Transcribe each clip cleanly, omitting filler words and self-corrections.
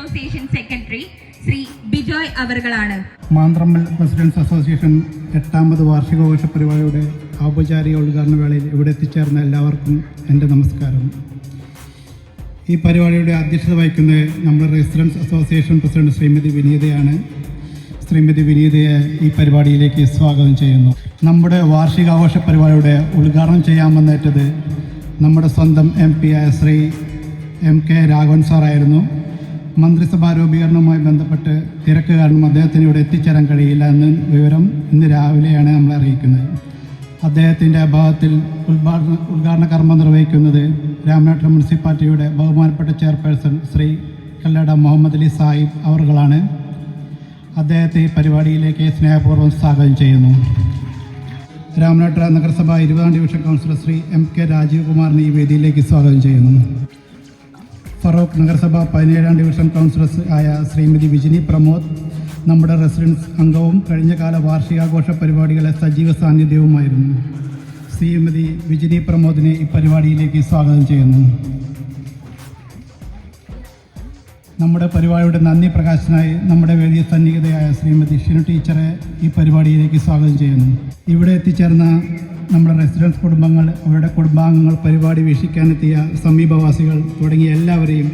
Association secretary Shri Bijoy അവർകളാണ്. Manthrammal residence association 8ാമത് വാർഷികാഘോഷ പരിപാടിയുടെ ഔപചാരിക ഉദ്ഘാടന വേളയിൽ ഇവിടെ എത്തിച്ചേർന്ന എല്ലാവർക്കും എൻ്റെ നമസ്കാരം. ഈ പരിപാടിയുടെ അധ്യക്ഷത വഹിക്കുന്നത് നമ്മുടെ റെസിഡൻസ് അസോസിയേഷൻ പ്രസിഡന്റ് ശ്രീമതി വിനീതയാണ്. ശ്രീമതി വിനീതയെ ഈ പരിപാടിയിലേക്ക് സ്വാഗതം ചെയ്യുന്നു. നമ്മുടെ വാർഷികാഘോഷ പരിപാടിയുടെ ഉദ്ഘാടനം ചെയ്യാമെന്നേറ്റത് നമ്മുടെ സ്വന്തം MP ആയ ശ്രീ MK രാഘവൻ സാറായിരുന്നു. മന്ത്രിസഭാ രൂപീകരണവുമായി ബന്ധപ്പെട്ട് തിരക്ക് കാരണം അദ്ദേഹത്തിന് ഇവിടെ എത്തിച്ചേരാൻ കഴിയില്ല എന്ന വിവരം ഇന്ന് രാവിലെയാണ് നമ്മളെ അറിയിക്കുന്നത്. അദ്ദേഹത്തിൻ്റെ അഭാവത്തിൽ ഉദ്ഘാടന കർമ്മം നിർവഹിക്കുന്നത് രാമനാട്ടുകര മുനിസിപ്പാലിറ്റിയുടെ ബഹുമാനപ്പെട്ട ചെയർപേഴ്സൺ ശ്രീ കല്ലട മുഹമ്മദ് അലി സാഹിബ് അവർകളാണ്. അദ്ദേഹത്തെ ഈ പരിപാടിയിലേക്ക് സ്നേഹപൂർവ്വം സ്വാഗതം ചെയ്യുന്നു. രാമനാട്ടുകര നഗരസഭ 20ാം division councillor Shri MK Rajeev കുമാറിനെ ഈ വേദിയിലേക്ക് സ്വാഗതം ചെയ്യുന്നു. ഫറോക്ക് നഗരസഭ 17ാം ഡിവിഷൻ കൗൺസിലർ ആയ ശ്രീമതി വിജിനി പ്രമോദ് നമ്മുടെ റെസിഡൻസ് അംഗവും കഴിഞ്ഞ കാല വാർഷികാഘോഷ പരിപാടികളെ സജീവ സാന്നിധ്യവുമായിരുന്നു. ശ്രീമതി വിജിനി പ്രമോദിനെ ഈ പരിപാടിയിലേക്ക് സ്വാഗതം ചെയ്യുന്നു. നമ്മുടെ പരിപാടിയുടെ നന്ദി പ്രകാശനായി നമ്മുടെ വേദിയ സന്നിഹിതയായ ശ്രീമതി ഷിനു ടീച്ചറെ ഈ പരിപാടിയിലേക്ക് സ്വാഗതം ചെയ്യുന്നു. ഇവിടെ എത്തിച്ചേർന്ന നമ്മുടെ റെസിഡൻസ് കുടുംബങ്ങൾ, അവരുടെ കുടുംബാംഗങ്ങൾ, പരിപാടി വീക്ഷിക്കാനെത്തിയ സമീപവാസികൾ തുടങ്ങിയ എല്ലാവരെയും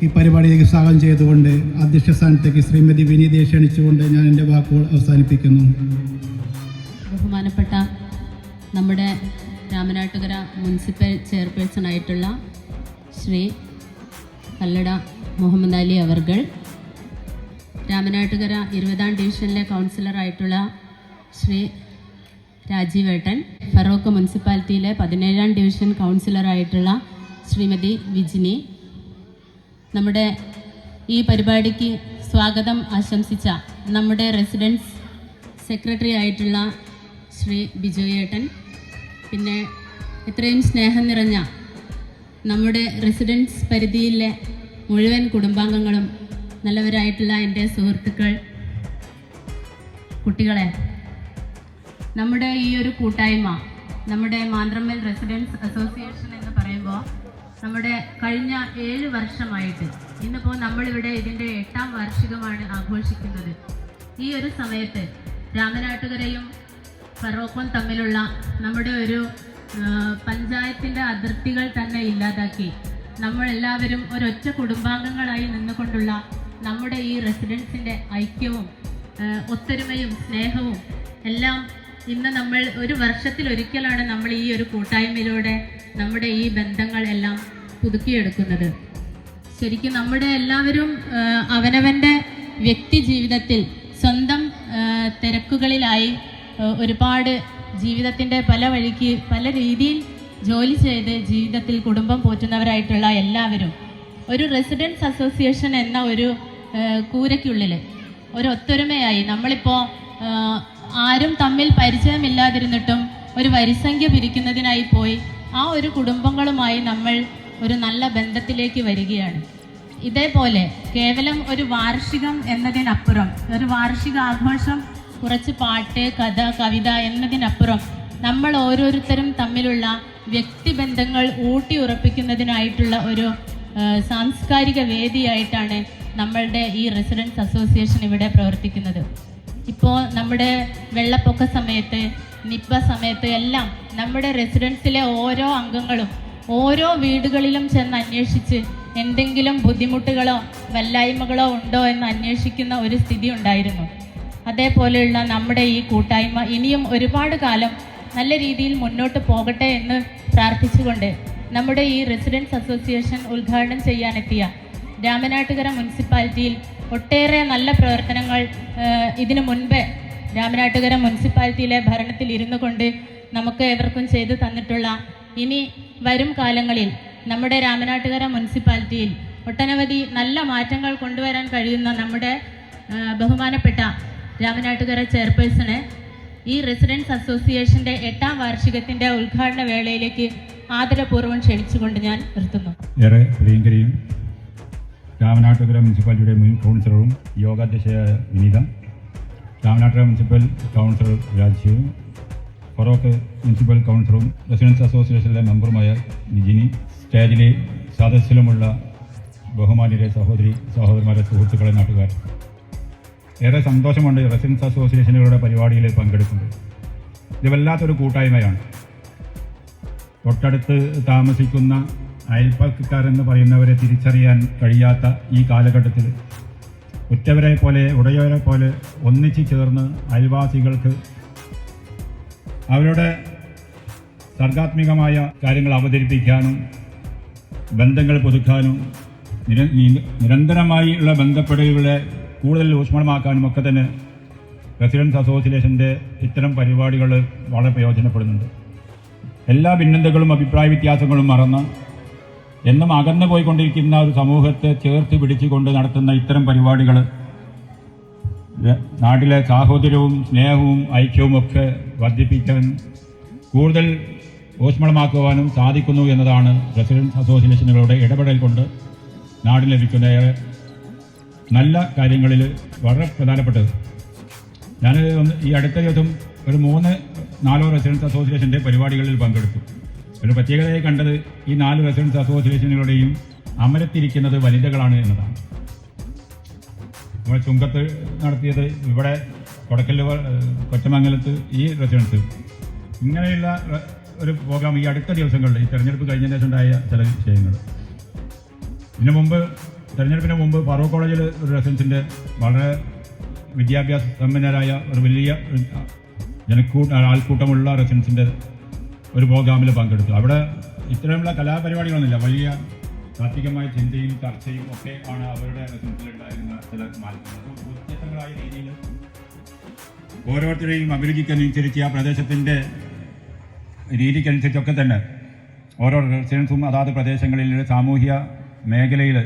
ഈ പരിപാടിയിലേക്ക് സ്വാഗതം ചെയ്തുകൊണ്ട് അധ്യക്ഷ സ്ഥാനത്തേക്ക് ശ്രീമതി വിനീതയെ ക്ഷണിച്ചുകൊണ്ട് ഞാൻ എൻ്റെ വാക്കുകൾ അവസാനിപ്പിക്കുന്നു. ബഹുമാനപ്പെട്ട നമ്മുടെ രാമനാട്ടുകര മുനിസിപ്പൽ ചെയർപേഴ്സൺ ആയിട്ടുള്ള ശ്രീ കല്ലട മുഹമ്മദ് അലി അവർകൾ, രാമനാട്ടുകര 20ാം ഡിവിഷനിലെ കൗൺസിലറായിട്ടുള്ള ശ്രീ രാജീവേട്ടൻ, ഫറോക്ക് മുനിസിപ്പാലിറ്റിയിലെ 17ാം ഡിവിഷൻ കൗൺസിലറായിട്ടുള്ള ശ്രീമതി വിജിനി, നമ്മുടെ ഈ പരിപാടിക്ക് സ്വാഗതം ആശംസിച്ച നമ്മുടെ റെസിഡൻസ് സെക്രട്ടറി ആയിട്ടുള്ള ശ്രീ ബിജോയ് ഏട്ടൻ, പിന്നെ ഇത്രയും സ്നേഹം നിറഞ്ഞ നമ്മുടെ റെസിഡൻസ് പരിധിയിലെ മുഴുവൻ കുടുംബാംഗങ്ങളും, നല്ലവരായിട്ടുള്ള എൻ്റെ സുഹൃത്തുക്കൾ, കുട്ടികളെ, നമ്മുടെ ഈ ഒരു കൂട്ടായ്മ, നമ്മുടെ മാന്ത്രമ്മൽ റെസിഡൻസ് അസോസിയേഷൻ എന്ന് പറയുമ്പോൾ നമ്മുടെ കഴിഞ്ഞ 7 വർഷമായിട്ട് ഇന്നിപ്പോൾ നമ്മളിവിടെ ഇതിൻ്റെ 8ാം വാർഷികമാണ് ആഘോഷിക്കുന്നത്. ഈ ഒരു സമയത്ത് രാമനാട്ടുകരയും ഫറോക്കും തമ്മിലുള്ള നമ്മുടെ ഒരു പഞ്ചായത്തിൻ്റെ അതിർത്തികൾ തന്നെ ഇല്ലാതാക്കി നമ്മളെല്ലാവരും ഒരൊറ്റ കുടുംബാംഗങ്ങളായി നിന്നുകൊണ്ടുള്ള നമ്മുടെ ഈ റെസിഡൻസിൻ്റെ ഐക്യവും ഒത്തൊരുമയും സ്നേഹവും എല്ലാം ഇന്ന് നമ്മൾ ഒരു വർഷത്തിലൊരിക്കലാണ് നമ്മൾ ഈ ഒരു കൂട്ടായ്മയിലൂടെ നമ്മുടെ ഈ ബന്ധങ്ങൾ എല്ലാം പുതുക്കിയെടുക്കുന്നത്. ശരിക്കും നമ്മുടെ എല്ലാവരും അവനവൻ്റെ വ്യക്തി ജീവിതത്തിൽ സ്വന്തം തിരക്കുകളിലായി ഒരുപാട് ജീവിതത്തിൻ്റെ പല വഴിക്ക് പല രീതിയിൽ ജോലി ചെയ്ത് ജീവിതത്തിൽ കുടുംബം പോറ്റുന്നവരായിട്ടുള്ള എല്ലാവരും ഒരു റെസിഡൻസ് അസോസിയേഷൻ എന്ന ഒരു കൂരയ്ക്കുള്ളിൽ ഒരു ഒത്തൊരുമയായി, നമ്മളിപ്പോൾ ആരും തമ്മിൽ പരിചയമില്ലാതിരുന്നിട്ടും ഒരു വരിസംഖ്യ പിരിക്കുന്നതിനായി പോയി ആ ഒരു കുടുംബങ്ങളുമായി നമ്മൾ ഒരു നല്ല ബന്ധത്തിലേക്ക് വരികയാണ്. ഇതേപോലെ കേവലം ഒരു വാർഷികം എന്നതിനപ്പുറം, ഒരു വാർഷിക ആഘോഷം, കുറച്ച് പാട്ട്, കഥ, കവിത എന്നതിനപ്പുറം നമ്മൾ ഓരോരുത്തരും തമ്മിലുള്ള വ്യക്തിബന്ധങ്ങൾ ഊട്ടി ഉറപ്പിക്കുന്നതിനായിട്ടുള്ള ഒരു സാംസ്കാരിക വേദിയായിട്ടാണ് നമ്മളുടെ ഈ റെസിഡൻസ് അസോസിയേഷൻ ഇവിടെ പ്രവർത്തിക്കുന്നത്. ഇപ്പോൾ നമ്മുടെ വെള്ളപ്പൊക്ക സമയത്ത്, നിപ്പ സമയത്ത് എല്ലാം നമ്മുടെ റെസിഡൻസിലെ ഓരോ അംഗങ്ങളും ഓരോ വീടുകളിലും ചെന്ന് അന്വേഷിച്ച് എന്തെങ്കിലും ബുദ്ധിമുട്ടുകളോ വല്ലായ്മകളോ ഉണ്ടോ എന്ന് അന്വേഷിക്കുന്ന ഒരു സ്ഥിതി ഉണ്ടായിരുന്നു. അതേപോലെയുള്ള നമ്മുടെ ഈ കൂട്ടായ്മ ഇനിയും ഒരുപാട് കാലം നല്ല രീതിയിൽ മുന്നോട്ട് പോകട്ടെ എന്ന് പ്രാർത്ഥിച്ചുകൊണ്ട് നമ്മുടെ ഈ റെസിഡൻസ് അസോസിയേഷൻ ഉദ്ഘാടനം ചെയ്യാനെത്തിയ രാമനാട്ടുകര മുനിസിപ്പാലിറ്റിയിൽ ഒട്ടേറെ നല്ല പ്രവർത്തനങ്ങൾ ഇതിനു മുൻപേ രാമനാട്ടുകര മുനിസിപ്പാലിറ്റിയിലെ ഭരണത്തിൽ ഇരുന്നു കൊണ്ട് നമുക്ക് ഏവർക്കും ചെയ്തു തന്നിട്ടുള്ള, ഇനി വരും കാലങ്ങളിൽ നമ്മുടെ രാമനാട്ടുകര മുനിസിപ്പാലിറ്റിയിൽ ഒട്ടനവധി നല്ല മാറ്റങ്ങൾ കൊണ്ടുവരാൻ കഴിയുന്ന നമ്മുടെ ബഹുമാനപ്പെട്ട രാമനാട്ടുകര ചെയർപേഴ്സണെ ഈ റെസിഡൻസ് അസോസിയേഷൻ്റെ 8ാം വാർഷികത്തിൻ്റെ ഉദ്ഘാടന വേളയിലേക്ക് ആദരപൂർവ്വം ക്ഷണിച്ചുകൊണ്ട് ഞാൻ നിർത്തുന്നു. ഏറെ പ്രിയങ്കരിയും രാമനാട്ടുകര മുനിസിപ്പാലിറ്റിയുടെ മുൻ കൗൺസിലറും യോഗാധ്യക്ഷയായ വിനീത, Ramanattukara municipal councillor Rajeev, Feroke municipal കൗൺസിലറും റെസിഡൻസ് അസോസിയേഷനിലെ മെമ്പറുമായ വിജിനി, സ്റ്റേജിലെ സദസ്സിലുമുള്ള ബഹുമാന്യരെ സഹോദരന്മാരെ, സുഹൃത്തുക്കളെ, നാട്ടുകാർ, ഏറെ സന്തോഷമുണ്ട് റെസിഡൻസ് അസോസിയേഷനുകളുടെ പരിപാടിയിൽ പങ്കെടുക്കുന്നത്. ഇത് വല്ലാത്തൊരു കൂട്ടായ്മയാണ്. തൊട്ടടുത്ത് താമസിക്കുന്ന അയൽപ്പക്കാരെന്ന് പറയുന്നവരെ തിരിച്ചറിയാൻ കഴിയാത്ത ഈ കാലഘട്ടത്തിൽ ഉറ്റവരെ പോലെ ഉടയവരെ പോലെ ഒന്നിച്ചു ചേർന്ന് അയൽവാസികൾക്ക് അവരുടെ സർഗാത്മികമായ കാര്യങ്ങൾ അവതരിപ്പിക്കാനും ബന്ധങ്ങൾ പുതുക്കാനും നിരന്തരമായുള്ള ബന്ധപ്പെടലുകളെ കൂടുതൽ ഊഷ്മളമാക്കാനും ഒക്കെ തന്നെ റെസിഡൻസ് അസോസിയേഷൻ്റെ ഇത്തരം പരിപാടികൾ വളരെ പ്രയോജനപ്പെടുന്നുണ്ട്. എല്ലാ ഭിന്നതകളും അഭിപ്രായ വ്യത്യാസങ്ങളും മറന്ന് എന്നും അകന്നു പോയിക്കൊണ്ടിരിക്കുന്ന ഒരു സമൂഹത്തെ ചേർത്ത് പിടിച്ചുകൊണ്ട് നടത്തുന്ന ഇത്തരം പരിപാടികൾ നാട്ടിലെ സാഹോദര്യവും സ്നേഹവും ഐക്യവും ഒക്കെ വർദ്ധിപ്പിക്കാൻ കൂടുതൽ ഊഷ്മളമാക്കുവാനും സാധിക്കുന്നു എന്നതാണ് റെസിഡൻസ് അസോസിയേഷനുകളുടെ ഇടപെടൽ കൊണ്ട് നാടിന് ലഭിക്കുന്ന നല്ല കാര്യങ്ങളിൽ വളരെ പ്രധാനപ്പെട്ടത്. ഞാൻ ഈ അടുത്ത ദിവസം ഒരു 3-4 റെസിഡൻസ് അസോസിയേഷൻ്റെ പരിപാടികളിൽ പങ്കെടുത്തു. ഒരു പ്രത്യേകതയായി കണ്ടത് ഈ 4 റെസിഡൻസ് അസോസിയേഷനുകളുടെയും അമരത്തിരിക്കുന്നത് വനിതകളാണ് എന്നതാണ്. നമ്മൾ ചുങ്കത്ത് നടത്തിയത്, ഇവിടെ കൊടക്കല്ല്, കൊച്ചമംഗലത്ത് ഈ റെസിഡൻസ്, ഇങ്ങനെയുള്ള ഒരു പ്രോഗ്രാം ഈ അടുത്ത ദിവസങ്ങളിൽ ഈ തെരഞ്ഞെടുപ്പ് കഴിഞ്ഞ ശേഷം ഉണ്ടായ ചില വിഷയങ്ങൾ. തെരഞ്ഞെടുപ്പിന് മുമ്പ് ഫറൂഖ് കോളേജിൽ ഒരു റെസിഡൻസിൻ്റെ വളരെ വിദ്യാഭ്യാസ സമ്പന്നരായ ഒരു വലിയ ആൾക്കൂട്ടമുള്ള റെസിഡൻസിൻ്റെ ഒരു പ്രോഗ്രാമിൽ പങ്കെടുത്തു. അവിടെ ഇത്തരമുള്ള കലാപരിപാടികളൊന്നുമില്ല, വലിയ താത്വികമായ ചിന്തയും ചർച്ചയും ഒക്കെ ആണ് അവരുടെ റെസിഡൻസിലുണ്ടായിരുന്ന ചില മാറ്റങ്ങൾ. വ്യത്യസ്തങ്ങളായ രീതിയിൽ ഓരോരുത്തരെയും അഭിരുചിക്കനുസരിച്ച് ആ പ്രദേശത്തിൻ്റെ രീതിക്കനുസരിച്ചൊക്കെ തന്നെ ഓരോ റെസിഡൻസും അതാത് പ്രദേശങ്ങളിൽ സാമൂഹ്യ മേഖലയിൽ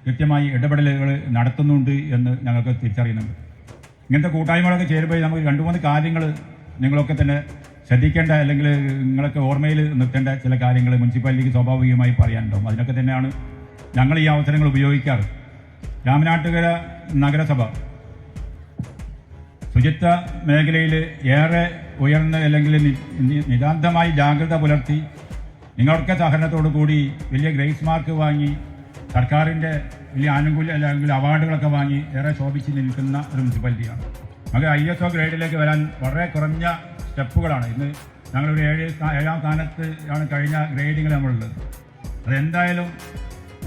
കൃത്യമായി ഇടപെടലുകൾ നടത്തുന്നുണ്ട് എന്ന് ഞങ്ങൾക്ക് തിരിച്ചറിയുന്നുണ്ട്. ഇങ്ങനത്തെ കൂട്ടായ്മകളൊക്കെ ചേരുമ്പോൾ നമുക്ക് 2-3 കാര്യങ്ങൾ നിങ്ങളൊക്കെ തന്നെ ശ്രദ്ധിക്കേണ്ട, അല്ലെങ്കിൽ നിങ്ങളൊക്കെ ഓർമ്മയിൽ നിർത്തേണ്ട ചില കാര്യങ്ങൾ മുനിസിപ്പാലിറ്റിക്ക് സ്വാഭാവികമായി പറയാനുണ്ടാവും. അതിനൊക്കെ തന്നെയാണ് ഞങ്ങൾ ഈ അവസരങ്ങൾ ഉപയോഗിക്കാറ്. രാമനാട്ടുകര നഗരസഭ ശുചിത്വ മേഖലയിൽ ഏറെ ഉയർന്ന അല്ലെങ്കിൽ നിതാന്തമായി ജാഗ്രത പുലർത്തി നിങ്ങളൊക്കെ സഹകരണത്തോടു കൂടി വലിയ ഗ്രേസ് മാർക്ക് വാങ്ങി സർക്കാരിൻ്റെ വലിയ ആനുകൂല്യം അല്ലെങ്കിൽ അവാർഡുകളൊക്കെ വാങ്ങി ഏറെ ശോഭിച്ച് നിൽക്കുന്ന ഒരു മുനിസിപ്പാലിറ്റിയാണ്. അത് ISO ഗ്രേഡിലേക്ക് വരാൻ വളരെ കുറഞ്ഞ സ്റ്റെപ്പുകളാണ്. ഇന്ന് ഞങ്ങളൊരു 7ാം സ്ഥാനത്ത് ആണ് കഴിഞ്ഞ ഗ്രേഡിങ്ങിൽ നമ്മളുള്ളത്. അതെന്തായാലും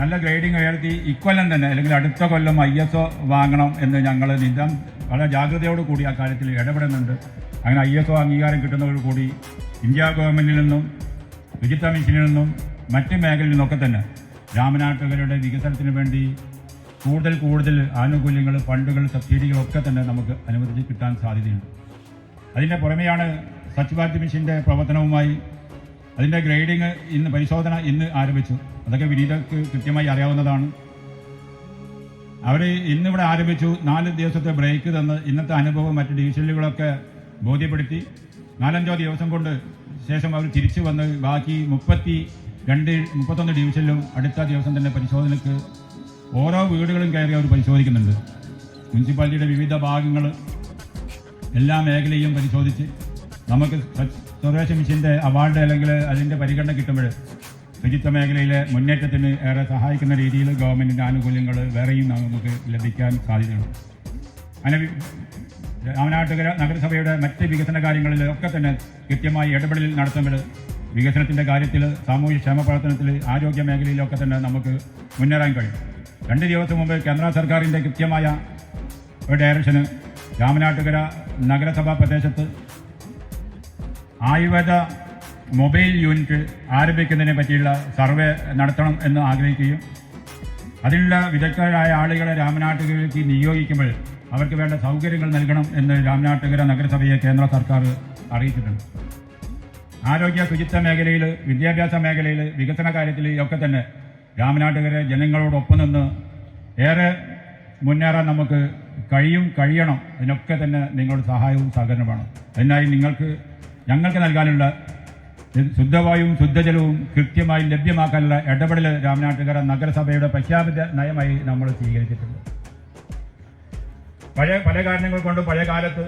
നല്ല ഗ്രേഡിങ് ഉയർത്തി ഇക്കൊല്ലം തന്നെ അല്ലെങ്കിൽ അടുത്ത കൊല്ലം ISO വാങ്ങണം എന്ന് ഞങ്ങൾ വളരെ ജാഗ്രതയോടു കൂടി ആ കാര്യത്തിൽ ഇടപെടുന്നുണ്ട്. അങ്ങനെ ISO അംഗീകാരം കിട്ടുന്നതോടുകൂടി ഇന്ത്യ ഗവൺമെൻറ്റിൽ നിന്നും ശുചിത്വ മിഷനിൽ നിന്നും മറ്റ് മേഖലയിൽ നിന്നൊക്കെ തന്നെ രാമനാട്ടുകരുടെ വികസനത്തിന് വേണ്ടി കൂടുതൽ ആനുകൂല്യങ്ങൾ, ഫണ്ടുകൾ, സബ്സിഡികളൊക്കെ തന്നെ നമുക്ക് അനുവദിച്ച് കിട്ടാൻ സാധ്യതയുണ്ട്. അതിൻ്റെ പുറമെയാണ് സ്വച്ഛ് ഭാരത് മിഷൻ്റെ പ്രവർത്തനവുമായി അതിൻ്റെ ഗ്രേഡിങ് പരിശോധന ഇന്ന് ആരംഭിച്ചു. അതൊക്കെ വിനീതക്ക് കൃത്യമായി അറിയാവുന്നതാണ്. അവർ ഇന്നിവിടെ ആരംഭിച്ചു. 4 ദിവസത്തെ ബ്രേക്ക് തന്ന് ഇന്നത്തെ അനുഭവം മറ്റ് ഡിവിഷനുകളൊക്കെ ബോധ്യപ്പെടുത്തി 4-5 ദിവസം കൊണ്ട് ശേഷം അവർ തിരിച്ചു വന്ന് ബാക്കി 31 ഡിവിഷനിലും അടുത്ത ദിവസം തന്നെ പരിശോധനയ്ക്ക് ഓരോ വീടുകളും കയറി അവർ പരിശോധിക്കുന്നുണ്ട്. മുനിസിപ്പാലിറ്റിയുടെ വിവിധ ഭാഗങ്ങൾ എല്ലാ മേഖലയും പരിശോധിച്ച് നമുക്ക് സ്വദേശ മിഷൻ്റെ അവാർഡ് അല്ലെങ്കിൽ അതിൻ്റെ പരിഗണന കിട്ടുമ്പോൾ ശുചിത്വ മേഖലയിലെ മുന്നേറ്റത്തിന് ഏറെ സഹായിക്കുന്ന രീതിയിൽ ഗവൺമെൻറ്റിൻ്റെ ആനുകൂല്യങ്ങൾ വേറെയും നമുക്ക് ലഭിക്കാൻ സാധ്യതയുണ്ട്. അങ്ങനെ രാമനാട്ടുകര നഗരസഭയുടെ മറ്റ് വികസന കാര്യങ്ങളിൽ ഒക്കെ തന്നെ കൃത്യമായി ഇടപെടൽ നടത്തുമ്പോൾ വികസനത്തിൻ്റെ കാര്യത്തിൽ, സാമൂഹ്യ ക്ഷേമ പ്രവർത്തനത്തിൽ, ആരോഗ്യ മേഖലയിലൊക്കെ തന്നെ നമുക്ക് മുന്നേറാൻ കഴിയും. 2 ദിവസം മുമ്പ് കേന്ദ്ര സർക്കാരിൻ്റെ കൃത്യമായ ഒരു ഡയറക്ഷന് രാമനാട്ടുകര നഗരസഭാ പ്രദേശത്ത് ആയുർവേദ മൊബൈൽ യൂണിറ്റ് ആരംഭിക്കുന്നതിനെ പറ്റിയുള്ള സർവേ നടത്തണം എന്ന് ആഗ്രഹിക്കുകയും അതിനുള്ള വിദഗ്ധരായ ആളുകളെ രാമനാട്ടുകരയ്ക്ക് നിയോഗിക്കുമ്പോൾ അവർക്ക് വേണ്ട സൗകര്യങ്ങൾ നൽകണം എന്ന് രാമനാട്ടുകര നഗരസഭയെ കേന്ദ്ര സർക്കാർ അറിയിച്ചിട്ടുണ്ട്. ആരോഗ്യ ശുചിത്വ മേഖലയിൽ, വിദ്യാഭ്യാസ മേഖലയിൽ, വികസന കാര്യത്തിൽ ഒക്കെ തന്നെ രാമനാട്ടുകര ജനങ്ങളോടൊപ്പം നിന്ന് ഏറെ മുന്നേറാൻ നമുക്ക് കഴിയണം. അതിനൊക്കെ തന്നെ നിങ്ങളുടെ സഹായവും സഹകരണമാണ്. അതിനായി ഞങ്ങൾക്ക് നൽകാനുള്ള ശുദ്ധവായുവും ശുദ്ധജലവും കൃത്യമായി ലഭ്യമാക്കാനുള്ള ഇടപെടൽ രാമനാട്ടുകര നഗരസഭയുടെ പ്രഖ്യാപിത നയമായി നമ്മൾ സ്വീകരിച്ചിട്ടുണ്ട്. പല കാരണങ്ങൾ കൊണ്ട് പഴയ കാലത്ത്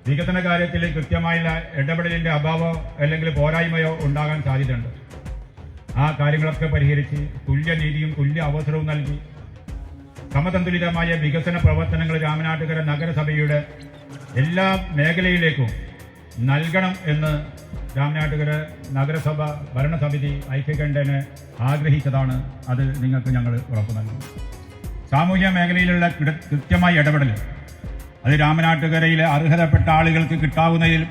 വികസന കാര്യത്തിൽ കൃത്യമായുള്ള ഇടപെടലിൻ്റെ അഭാവമോ അല്ലെങ്കിൽ പോരായ്മയോ ഉണ്ടാകാൻ സാധ്യതയുണ്ട്. ആ കാര്യങ്ങളൊക്കെ പരിഹരിച്ച് തുല്യനീതിയും തുല്യ അവസരവും നൽകി സമതന്തുലിതമായ വികസന പ്രവർത്തനങ്ങൾ രാമനാട്ടുകര നഗരസഭയുടെ എല്ലാ മേഖലയിലേക്കും നൽകണം എന്ന് രാമനാട്ടുകര നഗരസഭ ഭരണസമിതി ഐക്യകണ്ഠേന ആഗ്രഹിച്ചതാണ്. അത് നിങ്ങൾക്ക് ഞങ്ങൾ ഉറപ്പു നൽകും. സാമൂഹ്യ മേഖലയിലുള്ള കൃത്യമായ ഇടപെടൽ അത് രാമനാട്ടുകരയിലെ അർഹതപ്പെട്ട ആളുകൾക്ക് കിട്ടാവുന്നതിൽ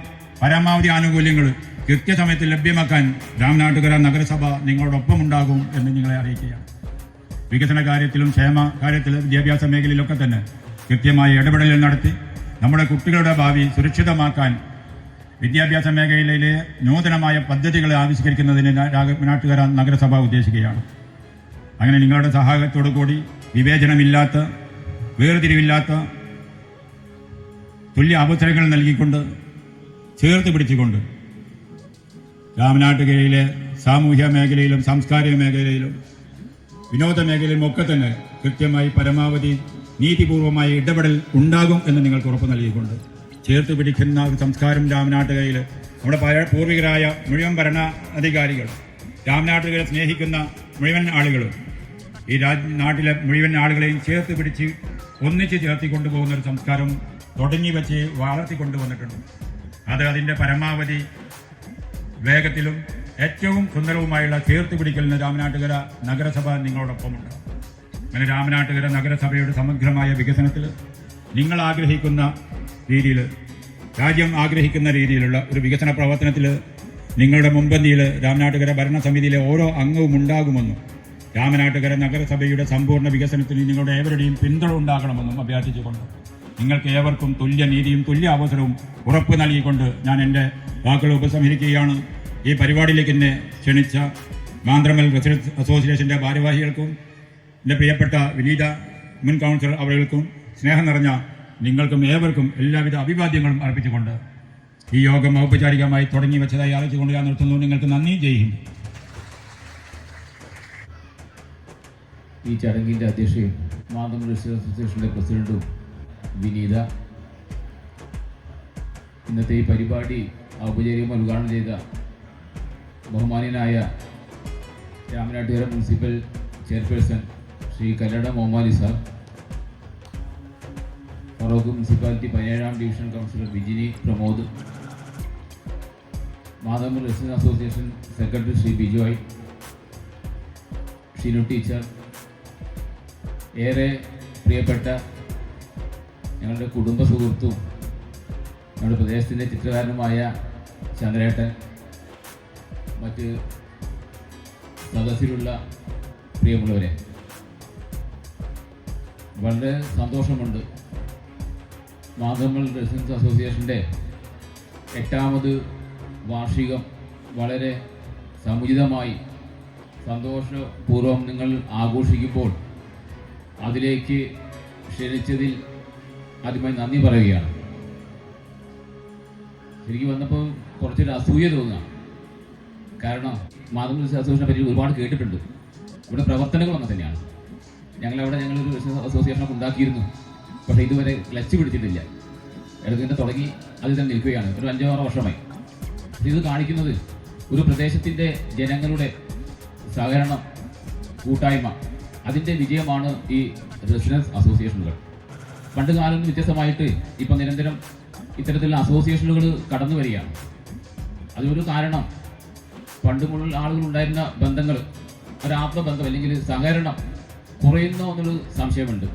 പരമാവധി ആനുകൂല്യങ്ങൾ കൃത്യസമയത്ത് ലഭ്യമാക്കാൻ രാമനാട്ടുകര നഗരസഭ നിങ്ങളോടൊപ്പം ഉണ്ടാകും എന്ന് നിങ്ങളെ അറിയിക്കുകയാണ്. വികസന കാര്യത്തിലും ക്ഷേമ കാര്യത്തിലും വിദ്യാഭ്യാസ മേഖലയിലൊക്കെ തന്നെ കൃത്യമായ ഇടപെടലുകൾ നടത്തി നമ്മുടെ കുട്ടികളുടെ ഭാവി സുരക്ഷിതമാക്കാൻ വിദ്യാഭ്യാസ മേഖലയിലെ നൂതനമായ പദ്ധതികൾ ആവിഷ്കരിക്കുന്നതിന് രാമനാട്ടുകര നഗരസഭ ഉദ്ദേശിക്കുകയാണ്. അങ്ങനെ നിങ്ങളുടെ സഹായത്തോടു കൂടി വിവേചനമില്ലാത്ത, വേർതിരിവില്ലാത്ത തുല്യ അവസരങ്ങൾ നൽകിക്കൊണ്ട് ചേർത്ത് പിടിച്ചുകൊണ്ട് രാമനാട്ടുകരയിലെ സാമൂഹ്യ മേഖലയിലും സാംസ്കാരിക മേഖലയിലും വിനോദ മേഖലയിലും ഒക്കെ തന്നെ കൃത്യമായി പരമാവധി നീതിപൂർവമായ ഇടപെടൽ ഉണ്ടാകും എന്ന് നിങ്ങൾക്ക് ഉറപ്പ് നൽകിക്കൊണ്ട് ചേർത്ത് പിടിക്കുന്ന ഒരു സംസ്കാരം രാമനാട്ടുകരയിൽ നമ്മുടെ പൂർവികരായ മുഴുവൻ ഭരണാധികാരികൾ, രാമനാട്ടുകരെ സ്നേഹിക്കുന്ന മുഴുവൻ ആളുകളും ഈ നാട്ടിലെ മുഴുവൻ ആളുകളെയും ചേർത്ത് പിടിച്ച് ഒന്നിച്ച് ചേർത്തിക്കൊണ്ടുപോകുന്ന ഒരു സംസ്കാരം തുടങ്ങി വെച്ച് വളർത്തിക്കൊണ്ടുവന്നിട്ടുണ്ട്. അത് അതിൻ്റെ പരമാവധി വേഗത്തിലും ഏറ്റവും സുന്ദരവുമായുള്ള ചേർത്ത് പിടിക്കലിന് രാമനാട്ടുകര നഗരസഭ നിങ്ങളോടൊപ്പമുണ്ട്. അങ്ങനെ രാമനാട്ടുകര നഗരസഭയുടെ സമഗ്രമായ വികസനത്തിൽ നിങ്ങൾ ആഗ്രഹിക്കുന്ന രീതിയിൽ, രാജ്യം ആഗ്രഹിക്കുന്ന രീതിയിലുള്ള ഒരു വികസന പ്രവർത്തനത്തിൽ നിങ്ങളുടെ മുൻപന്തിയിൽ രാമനാട്ടുകര ഭരണസമിതിയിലെ ഓരോ അംഗവും ഉണ്ടാകുമെന്നും രാമനാട്ടുകര നഗരസഭയുടെ സമ്പൂർണ്ണ വികസനത്തിന് നിങ്ങളുടെ ഏവരുടെയും പിന്തുണ ഉണ്ടാകണമെന്നും അഭ്യർത്ഥിച്ചുകൊണ്ട് നിങ്ങൾക്ക് ഏവർക്കും തുല്യ നീതിയും തുല്യ അവസരവും ഉറപ്പ് നൽകിക്കൊണ്ട് ഞാൻ എൻ്റെ വാക്കുകൾ ഉപസംഹരിക്കുകയാണ്. ഈ പരിപാടിയിലേക്ക് എന്നെ ക്ഷണിച്ച മാന്ത്രമൽ റെസിഡൻസ് അസോസിയേഷൻ്റെ ഭാരവാഹികൾക്കും എൻ്റെ പ്രിയപ്പെട്ട വിനീത മുൻ കൗൺസിലർ അവരുകൾക്കും സ്നേഹം നിറഞ്ഞ നിങ്ങൾക്കും ഏവർക്കും എല്ലാവിധ അഭിവാദ്യങ്ങളും അർപ്പിച്ചുകൊണ്ട് ഈ യോഗം ഔപചാരികമായി തുടങ്ങി വെച്ചതായി അറിയിച്ചുകൊണ്ട് ഞാൻ നിർത്തുന്നു. നിങ്ങൾക്ക് നന്ദി. ജയ് ഹിന്ദ്. ഈ ചടങ്ങിൻ്റെ അധ്യക്ഷയും മാന്ത്രമൽ റെസിഡൻസ് അസോസിയേഷൻ്റെ പ്രസിഡന്റും വിനീത, ഇന്നത്തെ ഈ പരിപാടി ഔപചാരികമായി ഉദ്ഘാടനം ചെയ്ത ബഹുമാനീയനായ Ramanattukara municipal chairperson Shri Kallada Momali sir, Feroke municipality 17ാം division councillor Vijini Pramod, Madhavamal residence association secretary Shri Bijoy, Shinu teacher, ഏറെ പ്രിയപ്പെട്ട ഞങ്ങളുടെ കുടുംബ സുഹൃത്തും ഞങ്ങളുടെ പ്രദേശത്തിൻ്റെ ചിത്രകാരനുമായ ചന്ദ്രേട്ടൻ, മറ്റ് സദസ്സിലുള്ള പ്രിയമുള്ളവരെ, വളരെ സന്തോഷമുണ്ട്. മാധവമൽ റെസിഡൻസ് അസോസിയേഷൻ്റെ 8ാമത് വാർഷികം വളരെ സമുചിതമായി സന്തോഷപൂർവ്വം നിങ്ങൾ ആഘോഷിക്കുമ്പോൾ അതിലേക്ക് ക്ഷണിച്ചതിൽ ആദ്യമായി നന്ദി പറയുകയാണ്. ശരിക്കും വന്നപ്പോൾ കുറച്ചൊരു അസൂയ തോന്നുക. കാരണം മാധവമൽ റെസിഡൻസ് അസോസിയേഷനെ പറ്റി ഒരുപാട് കേട്ടിട്ടുണ്ട്. ഇവിടെ പ്രവർത്തനങ്ങൾ അങ്ങനെ തന്നെയാണ്. ഞങ്ങളൊരു റെസിഡൻസ് അസോസിയേഷനൊക്കെ ഉണ്ടാക്കിയിരുന്നു. പക്ഷേ ഇതുവരെ ക്ലച്ച് പിടിച്ചിട്ടില്ല. ഇടതിൻ്റെ തുടങ്ങി അതിൽ തന്നെ നിൽക്കുകയാണ്. ഒരു 5-6 വർഷമായി. ഇത് കാണിക്കുന്നത് ഒരു പ്രദേശത്തിൻ്റെ ജനങ്ങളുടെ സഹകരണം, കൂട്ടായ്മ, അതിൻ്റെ വിജയമാണ് ഈ റെസിഡൻസ് അസോസിയേഷനുകൾ. പണ്ട് കാലം വ്യത്യസ്തമായിട്ട് ഇപ്പം നിരന്തരം ഇത്തരത്തിലുള്ള അസോസിയേഷനുകൾ കടന്നു വരികയാണ്. അതിനൊരു കാരണം പണ്ടുമുള്ള ആളുകളുണ്ടായിരുന്ന ബന്ധങ്ങൾ, ഒരാത്മബന്ധം അല്ലെങ്കിൽ സഹകരണം കുറയുന്നോ എന്നൊരു സംശയമുണ്ട്.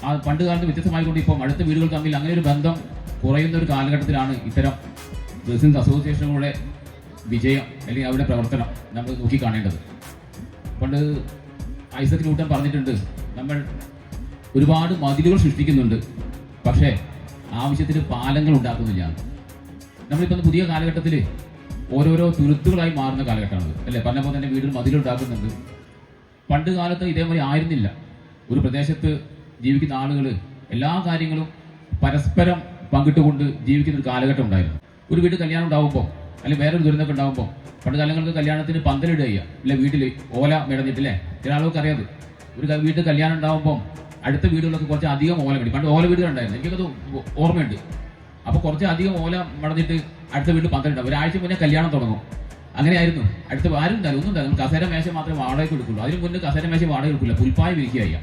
ആ പണ്ട് കാലത്ത് വ്യത്യസ്തമായിക്കൊണ്ട് ഇപ്പം അടുത്ത വീടുകൾ തമ്മിൽ അങ്ങനെ ഒരു ബന്ധം കുറയുന്ന ഒരു കാലഘട്ടത്തിലാണ് ഇത്തരം റെസിഡൻസ് അസോസിയേഷനുകളുടെ വിജയം അല്ലെങ്കിൽ അവരുടെ പ്രവർത്തനം നമ്മൾ നോക്കിക്കാണേണ്ടത്. പണ്ട് ഐസക് ന്യൂട്ടൻ പറഞ്ഞിട്ടുണ്ട്, നമ്മൾ ഒരുപാട് മതിലുകൾ സൃഷ്ടിക്കുന്നുണ്ട്, പക്ഷേ ആവശ്യത്തിന് പാലങ്ങൾ ഉണ്ടാക്കുന്നില്ല. നമ്മളിപ്പോൾ പുതിയ കാലഘട്ടത്തിൽ ഓരോരോ തുരുത്തുകളായി മാറുന്ന കാലഘട്ടമാണ് അല്ലേ. പറഞ്ഞപ്പോൾ തന്നെ വീട്ടിൽ മതിലുണ്ടാക്കുന്നുണ്ട്. പണ്ട് കാലത്ത് ഇതേമാതിരി ആയിരുന്നില്ല. ഒരു പ്രദേശത്ത് ജീവിക്കുന്ന ആളുകൾ എല്ലാ കാര്യങ്ങളും പരസ്പരം പങ്കിട്ടുകൊണ്ട് ജീവിക്കുന്ന ഒരു കാലഘട്ടം ഉണ്ടായിരുന്നു. ഒരു വീട്ടിൽ കല്യാണം ഉണ്ടാകുമ്പോൾ അല്ലെങ്കിൽ വേറൊരു ദുരന്തമൊക്കെ ഉണ്ടാകുമ്പോൾ പണ്ട് കാലങ്ങൾക്ക് കല്യാണത്തിന് പന്തലിടുക അല്ലെ, വീട്ടിൽ ഓല മെടഞ്ഞിട്ടില്ലേ. ചില ആളുകൾക്ക് അറിയാതെ ഒരു വീട്ടിൽ കല്യാണം ഉണ്ടാകുമ്പോൾ അടുത്ത വീടുകളൊക്കെ കുറച്ച് അധികം ഓല മേടി. പണ്ട് ഓല വീടുകളുണ്ടായിരുന്നു, എനിക്കത് ഓർമ്മയുണ്ട്. അപ്പോൾ കുറച്ച് അധികം ഓല മടഞ്ഞിട്ട് അടുത്ത വീട്ടിൽ പന്തലുണ്ടാവും. ഒരാഴ്ച മുന്നേ കല്യാണം തുടങ്ങും. അങ്ങനെയായിരുന്നു. അടുത്ത ആരും ഉണ്ടാവില്ല, ഒന്നും ഉണ്ടാവില്ല. കസേര മേശ മാത്രമേ വാടകയ്ക്ക് കൊടുക്കുള്ളൂ. അതിന് മുന്നേ കസേര മേശ വാടക കൊടുക്കില്ല, പുൽപ്പായ വിരിക്കുകയ്യ.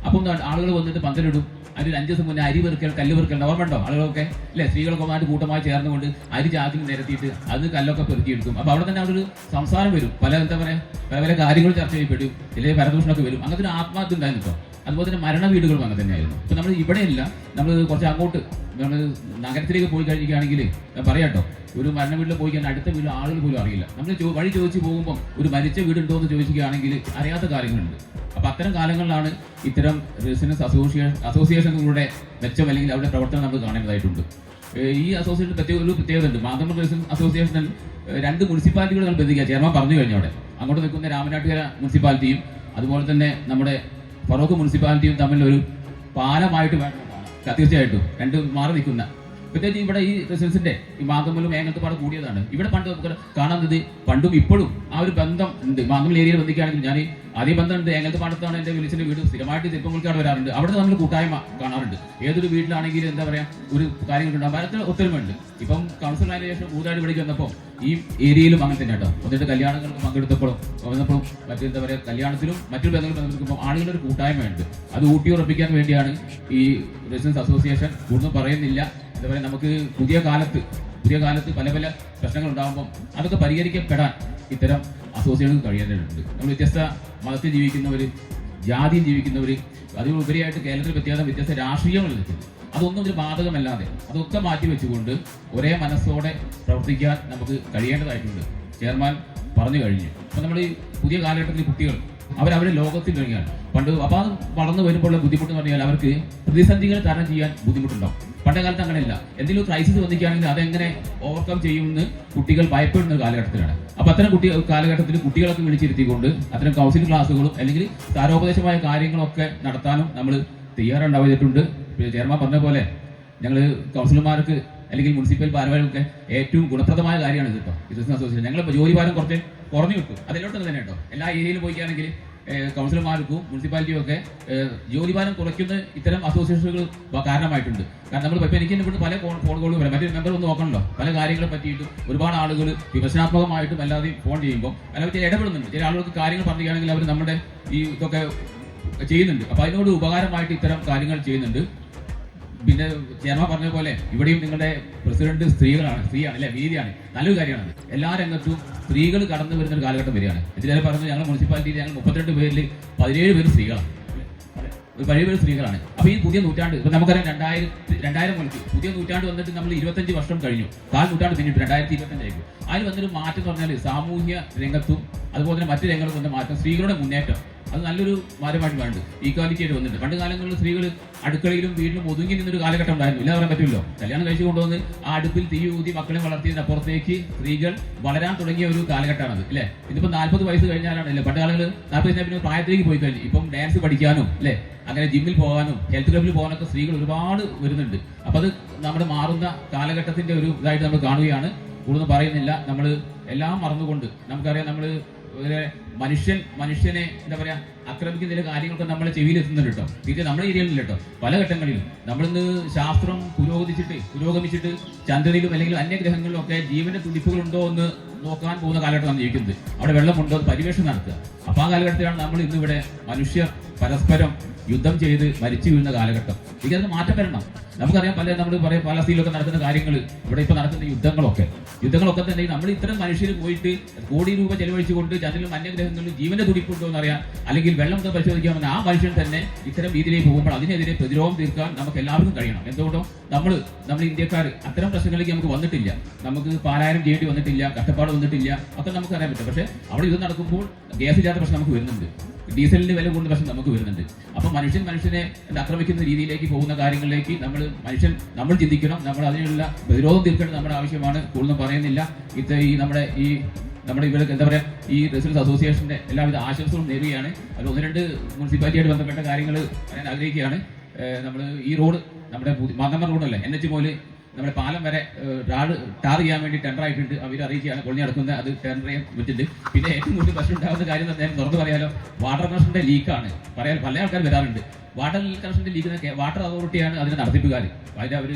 അപ്പം ആളുകൾ വന്നിട്ട് പന്തലിടും. അതിൽ 5 ദിവസം മുന്നേ അരി വെറുക്കൽ, കല്ല് വെറുക്കൽ ഓർമ്മയുണ്ടോ? ആളുകളൊക്കെ അല്ലേ, സ്ത്രീകളൊക്കെ വന്നിട്ട് കൂട്ടമായി ചേർന്നുകൊണ്ട് അരി ചാക്കിൽ നിരത്തിയിട്ട് അത് കല്ലൊക്കെ പെറുക്കിയെടുക്കും. അപ്പോൾ അവിടെ തന്നെ അവിടെ ഒരു സംസാരം വരും, പല എന്താ പറയുക, പല പല കാര്യങ്ങൾ ചർച്ച ചെയ്യപ്പെടും, അല്ലെങ്കിൽ പരദൂഷണമൊക്കെ വരും. അങ്ങനത്തെ ഒരു ആത്മഹത്യ ഉണ്ടായിരുന്നു കേട്ടോ. അതുപോലെ തന്നെ മരണ വീടുകളും അങ്ങനെ തന്നെയായിരുന്നു. ഇപ്പം നമ്മൾ ഇവിടെയല്ല, നമ്മൾ കുറച്ച് അങ്ങോട്ട് നമ്മൾ നഗരത്തിലേക്ക് പോയി കഴിയുകയാണെങ്കിൽ പറയാട്ടോ, ഒരു മരണ വീട്ടിൽ പോയി കഴിഞ്ഞാൽ അടുത്ത വീട്ടിൽ ആളുകൾ പോലും അറിയില്ല. നമ്മൾ വഴി ചോദിച്ച് പോകുമ്പോൾ ഒരു മരിച്ച വീടുണ്ടോ എന്ന് ചോദിക്കുകയാണെങ്കിൽ അറിയാത്ത കാര്യങ്ങളുണ്ട്. അപ്പോൾ അത്തരം കാലങ്ങളിലാണ് ഇത്തരം റെസിഡൻസ് അസോസിയേഷനുകളുടെ മെച്ചം അല്ലെങ്കിൽ അവരുടെ പ്രവർത്തനം നമ്മൾ കാണേണ്ടതായിട്ടുണ്ട്. ഈ അസോസിയേഷൻ ഒരു പ്രത്യേകത ഉണ്ട്. മാതമംഗലം റെസിഡൻസ് അസോസിയേഷനിൽ 2 മുനിസിപ്പാലിറ്റികൾ നമ്മൾ ബന്ധിക്കുക. ചെയർമാൻ പറഞ്ഞു കഴിഞ്ഞ അവിടെ അങ്ങോട്ട് നിൽക്കുന്ന രാമനാട്ടുകര മുനിസിപ്പാലിറ്റിയും അതുപോലെ തന്നെ നമ്മുടെ ഫറോക്ക് മുനിസിപ്പാലിറ്റിയും തമ്മിലൊരു പാലമായിട്ട് വേണം തീർച്ചയായിട്ടും 2 മാറി നിൽക്കുന്ന. പ്രത്യേകിച്ച് ഇവിടെ ഈ റെസിഡൻസിന്റെ ഈ മാതമംഗലം ഏങ്ങൽപ്പാട് കൂടിയതാണ്. ഇവിടെ പണ്ട് നമുക്ക് കാണുന്നത് പണ്ടും ഇപ്പോഴും ആ ഒരു ബന്ധം ഉണ്ട്. മാതമംഗലം ഏരിയയിൽ ബന്ധിക്കുകയാണെങ്കിൽ ഞാൻ അതേ ബന്ധമുണ്ട്. ഏങ്ങൽപ്പാടത്താണ് എൻ്റെ വിളിച്ചിന്റെ വീട്, സ്ഥിരമായിട്ട് ചെറുപ്പങ്ങൾക്കാട് വരാറുണ്ട്. അവിടെ നമ്മൾ കൂട്ടായ്മ കാണാറുണ്ട്. ഏതൊരു വീട്ടിലാണെങ്കിലും എന്താ പറയുക, ഒരു കാര്യങ്ങളുണ്ടാകും, ഭരത്തിൽ ഒത്തൊരുമയുണ്ട്. ഇപ്പം കൗൺസിൽ ആയതിനു ശേഷം കൂതാടി വിളിക്ക് വന്നപ്പോൾ ഈ ഏരിയയിലും അങ്ങനെ തന്നെ കേട്ടോ. എന്നിട്ട് കല്യാണങ്ങൾക്ക് പങ്കെടുത്തപ്പോഴും മറ്റെന്താ പറയുക, കല്യാണത്തിലും മറ്റൊരു ബന്ധങ്ങളും പങ്കെടുക്കുമ്പോൾ ആളുകളുടെ ഒരു കൂട്ടായ്മയുണ്ട്. അത് ഊട്ടിയുറപ്പിക്കാൻ വേണ്ടിയാണ് ഈ റെസിഡൻസ് അസോസിയേഷൻ. കൂടുതൽ പറയുന്നില്ല. എന്താ പറയുക, നമുക്ക് പുതിയ കാലത്ത് പല പല പ്രശ്നങ്ങൾ ഉണ്ടാകുമ്പോൾ അതൊക്കെ പരിഹരിക്കപ്പെടാൻ ഇത്തരം അസോസിയേഷൻ കഴിയേണ്ടതുണ്ട്. നമ്മൾ വ്യത്യസ്ത മതത്തിൽ ജീവിക്കുന്നവർ, ജാതിയിൽ ജീവിക്കുന്നവർ, അതിലുപരിയായിട്ട് കേരളത്തിൽ വ്യത്യസ്ത രാഷ്ട്രീയങ്ങൾ നിൽക്കുന്നു. അതൊന്നും ഒരു ബാധകമല്ലാതെ അതൊക്കെ മാറ്റി വെച്ചുകൊണ്ട് ഒരേ മനസ്സോടെ പ്രവർത്തിക്കാൻ നമുക്ക് കഴിയേണ്ടതായിട്ടുണ്ട്. ചെയർമാൻ പറഞ്ഞു കഴിഞ്ഞു. അപ്പം നമ്മൾ ഈ പുതിയ കാലഘട്ടത്തിൽ കുട്ടികൾ അവരവരുടെ ലോകത്തിൽ കഴിഞ്ഞാൽ പണ്ട് അപ്പോൾ അത് വളർന്നു വരുമ്പോഴുള്ള ബുദ്ധിമുട്ട് എന്ന് പറഞ്ഞാൽ അവർക്ക് പ്രതിസന്ധികൾ തരണം ചെയ്യാൻ ബുദ്ധിമുട്ടുണ്ടാവും. പണ്ടേ കാലത്ത് അങ്ങനെയല്ല. എന്തെങ്കിലും ക്രൈസിസ് വന്നിക്കുകയാണെങ്കിൽ അതെങ്ങനെ ഓവർകം ചെയ്യുമെന്ന് കുട്ടികൾ ഭയപ്പെടുന്ന ഒരു കാലഘട്ടത്തിലാണ്. അപ്പോൾ അത്തരം കാലഘട്ടത്തിൽ കുട്ടികളൊക്കെ വിളിച്ചിരുത്തിക്കൊണ്ട് അത്തരം കൗൺസിലിംഗ് ക്ലാസ്സുകളും അല്ലെങ്കിൽ സാരോപദേശമായ കാര്യങ്ങളൊക്കെ നടത്താനും നമ്മൾ തയ്യാറുണ്ടാവിട്ടുണ്ട്. ചെയർമാൻ പറഞ്ഞ പോലെ ഞങ്ങൾ കൗൺസിലർമാർക്ക് അല്ലെങ്കിൽ മുനിസിപ്പൽ ഭാരവാഹികൾക്ക് ഏറ്റവും ഗുണപ്രദമായ കാര്യമാണ് ഇത്. ഇപ്പോൾ റെസിഡൻസ് അസോസിയേഷൻ ഞങ്ങൾ ജോലി ഭാരം കുറച്ച് കുറഞ്ഞു കിട്ടും. അതിലോട്ട് തന്നെ കേട്ടോ, എല്ലാ ഏരിയയിലും പോയിക്കുകയാണെങ്കിൽ കൗൺസിലർമാർക്കും മുനിസിപ്പാലിറ്റിയും ഒക്കെ ജോലിഭാരം കുറയ്ക്കുന്ന ഇത്തരം അസോസിയേഷനുകൾ കാരണമായിട്ടുണ്ട്. കാരണം നമ്മൾ ഇപ്പോൾ എനിക്ക് ഇവിടുന്ന് പല ഫോൺ കോളുകൾ വരാം. മറ്റൊരു മെമ്പർ ഒന്ന് നോക്കണല്ലോ, പല കാര്യങ്ങളെ പറ്റിയിട്ടും ഒരുപാട് ആളുകൾ വിമർശനാത്മകമായിട്ടും അല്ലാതെയും ഫോൺ ചെയ്യുമ്പോൾ ചില ഇടപെടുന്നുണ്ട്. ചില ആളുകൾക്ക് കാര്യങ്ങൾ പറയുകയാണെങ്കിൽ അവർ നമ്മുടെ ഈ ഇതൊക്കെ ചെയ്യുന്നുണ്ട്. അപ്പോൾ അതിനോട് ഉപകാരമായിട്ട് ഇത്തരം കാര്യങ്ങൾ ചെയ്യുന്നുണ്ട്. പിന്നെ ചെയർമാൻ പറഞ്ഞ പോലെ ഇവിടെയും നിങ്ങളുടെ പ്രസിഡന്റ് സ്ത്രീയാണ് അല്ലെ, വീതിയാണ്, നല്ലൊരു കാര്യമാണ്. എല്ലാ രംഗത്തും സ്ത്രീകൾ കടന്നു വരുന്ന ഒരു കാലഘട്ടം വരികയാണ്. ഇതിലെ പറഞ്ഞു ഞങ്ങൾ മുനിസിപ്പാലിറ്റിയിൽ ഞങ്ങൾ 32 പേരിൽ 17 പേര് സ്ത്രീകളാണ്, 17 പേര് സ്ത്രീകളാണ്. അപ്പോൾ ഈ പുതിയ നൂറ്റാണ്ട് ഇപ്പം നമുക്കറിയാം 2000 മുതൽ പുതിയ നൂറ്റാണ്ട് വന്നിട്ട് നമ്മൾ 25 വർഷം കഴിഞ്ഞു, 4 നൂറ്റാണ്ട് പിന്നിട്ട് 2025 ആയിരിക്കും. അതിൽ വന്നൊരു മാറ്റം എന്ന് പറഞ്ഞാൽ സാമൂഹ്യ രംഗത്തും അതുപോലെ തന്നെ മറ്റു രംഗത്തും വന്ന മാറ്റം, സ്ത്രീകളുടെ മുന്നേറ്റം അത് നല്ലൊരു മാറ്റമായിട്ട് വേണ്ട ഈക്വാലിറ്റി ആയിട്ട് വന്നിട്ട്. പണ്ട് കാലങ്ങളിൽ സ്ത്രീകൾ അടുക്കളയിലും വീട്ടിലും ഒതുങ്ങി നിന്നൊരു കാലഘട്ടം ഉണ്ടായിരുന്നു. ഇല്ല പറയാൻ പറ്റില്ലോ. കല്യാണം കഴിച്ചു കൊണ്ടുവന്ന് ആ അടുപ്പിൽ തീ ഊതി മക്കളെ വളർത്തിയതിനപ്പുറത്തേക്ക് സ്ത്രീകൾ വളരാൻ തുടങ്ങിയ ഒരു കാലഘട്ടമാണത് അല്ലേ. ഇതിപ്പോൾ 40 വയസ്സ് കഴിഞ്ഞാലാണ് അല്ലേ. പണ്ട് കാലങ്ങളിൽ 40 കഴിഞ്ഞാൽ പിന്നെ പ്രായത്തിലേക്ക് പോയി കഴിഞ്ഞു. ഇപ്പം ഡാൻസ് പഠിക്കാനും അല്ലേ, അങ്ങനെ ജിമ്മിൽ പോകാനും ഹെൽത്ത് ക്ലബിൽ പോകാനൊക്കെ സ്ത്രീകൾ ഒരുപാട് വരുന്നുണ്ട്. അപ്പോൾ അത് നമ്മുടെ മാറുന്ന കാലഘട്ടത്തിന്റെ ഒരു ഇതായിട്ട് നമ്മൾ കാണുകയാണ്. കൂടുതൽ പറയുന്നില്ല. നമ്മൾ എല്ലാം മറന്നുകൊണ്ട് നമുക്കറിയാം, നമ്മൾ മനുഷ്യനെ എന്താ പറയാ ആക്രമിക്കുന്ന ചില കാര്യങ്ങളൊക്കെ നമ്മളെ ചെവിയിൽ എത്തുന്നുണ്ട് കേട്ടോ. തീർച്ചയായും നമ്മുടെ ഏരിയയിലില്ല കേട്ടോ. പല ഘട്ടങ്ങളിലും നമ്മളിന്ന് ശാസ്ത്രം പുരോഗമിച്ചിട്ട് ചന്ദ്രനിലും അല്ലെങ്കിൽ അന്യഗ്രഹങ്ങളിലും ഒക്കെ ജീവന്റെ തുടിപ്പുകളുണ്ടോ എന്ന് നോക്കാൻ പോകുന്ന കാലഘട്ടമാണ് ജീവിക്കുന്നത്. അവിടെ വെള്ളമുണ്ടോ എന്ന് പരിവേഷണം നടത്തുക. അപ്പോൾ ആ കാലഘട്ടത്തിലാണ് നമ്മൾ ഇന്നിവിടെ മനുഷ്യർ പരസ്പരം യുദ്ധം ചെയ്ത് മരിച്ചു വീഴുന്ന കാലഘട്ടം. ഇതിനകത്ത് മാറ്റം വരണം. നമുക്കറിയാം നമ്മൾ പറയാം പാലസ്തീനിലൊക്കെ നടക്കുന്ന കാര്യങ്ങൾ, ഇവിടെ ഇപ്പോൾ നടക്കുന്ന യുദ്ധങ്ങളൊക്കെ തന്നെ നമ്മൾ ഇത്തരം മനുഷ്യർ പോയിട്ട് കോടി രൂപ ചെലവഴിച്ചുകൊണ്ട് ചന്ദ്രനിലും അന്യഗ്രഹങ്ങളിലും ജീവന്റെ തുടിപ്പുണ്ടോ എന്നറിയാം, അല്ലെങ്കിൽ വെള്ളം പരിശോധിക്കാമെന്ന് ആ മനുഷ്യൻ തന്നെ ഇത്തരം രീതിയിലേക്ക് പോകുമ്പോൾ അതിനെതിരെ പ്രതിരോധം തീർക്കാൻ നമുക്ക് എല്ലാവർക്കും കഴിയണം. എന്തുകൊണ്ടോ നമ്മൾ ഇന്ത്യക്കാർ അത്തരം പ്രശ്നങ്ങളിലേക്ക് നമുക്ക് വന്നിട്ടില്ല. നമുക്ക് പാലായനം ചെയ്യേണ്ടി വന്നിട്ടില്ല, കഷ്ടപ്പാട് വന്നിട്ടില്ല, ഒക്കെ നമുക്ക് അറിയാൻ പറ്റും. പക്ഷേ അവിടെ ഇത് നടക്കുമ്പോൾ ഗ്യാസ് ഇല്ലാത്ത പ്രശ്നം നമുക്ക് വരുന്നുണ്ട്, ഡീസലിന്റെ വില കൂടുന്ന പ്രശ്നം നമുക്ക് വരുന്നുണ്ട്. അപ്പോൾ മനുഷ്യനെ ആക്രമിക്കുന്ന രീതിയിലേക്ക് പോകുന്ന കാര്യങ്ങളിലേക്ക് നമ്മൾ ചിന്തിക്കണം. നമ്മൾ അതിനുള്ള പ്രതിരോധം തീർക്കേണ്ടത് നമ്മുടെ ആവശ്യമാണ്. കൂടുതൽ പറയുന്നില്ല. നമ്മുടെ ഇവർക്ക് എന്താ പറയുക, ഈ റെസിഡൻസ് അസോസിയേഷന്റെ എല്ലാവിധ ആശംസകളും നേരുകയാണ്. അതിൽ 1-2 മുനിസിപ്പാലിറ്റിയായിട്ട് ബന്ധപ്പെട്ട കാര്യങ്ങൾ പറയാൻ ആഗ്രഹിക്കുകയാണ്. നമ്മൾ ഈ റോഡ് നമ്മുടെ മാതമംഗലം റോഡല്ലേ, NH മുതൽ നമ്മുടെ പാലം വരെ ടാർ ചെയ്യാൻ വേണ്ടി ടെൻഡർ ആയിട്ടുണ്ട്. അവർ അറിയിക്കുകയാണ് പൊളിഞ്ഞ് നടക്കുന്നത്. അത് ടെൻഡർ ചെയ്യാൻ പറ്റുന്നുണ്ട്. പിന്നെ ഏറ്റവും കൂടുതൽ പ്രശ്നം ഉണ്ടാകുന്ന കാര്യം എന്ന് പറഞ്ഞാൽ തുറന്നു പറയാലോ, വാട്ടർ കണക്ഷന്റെ ലീക്കാണ്. പല ആൾക്കാർ വരാറുണ്ട്. വാട്ടർ കണക്ഷന്റെ ലീക്ക് വാട്ടർ അതോറിറ്റിയാണ് അതിന്റെ നടത്തിപ്പുകാർ. അതിൽ അവർ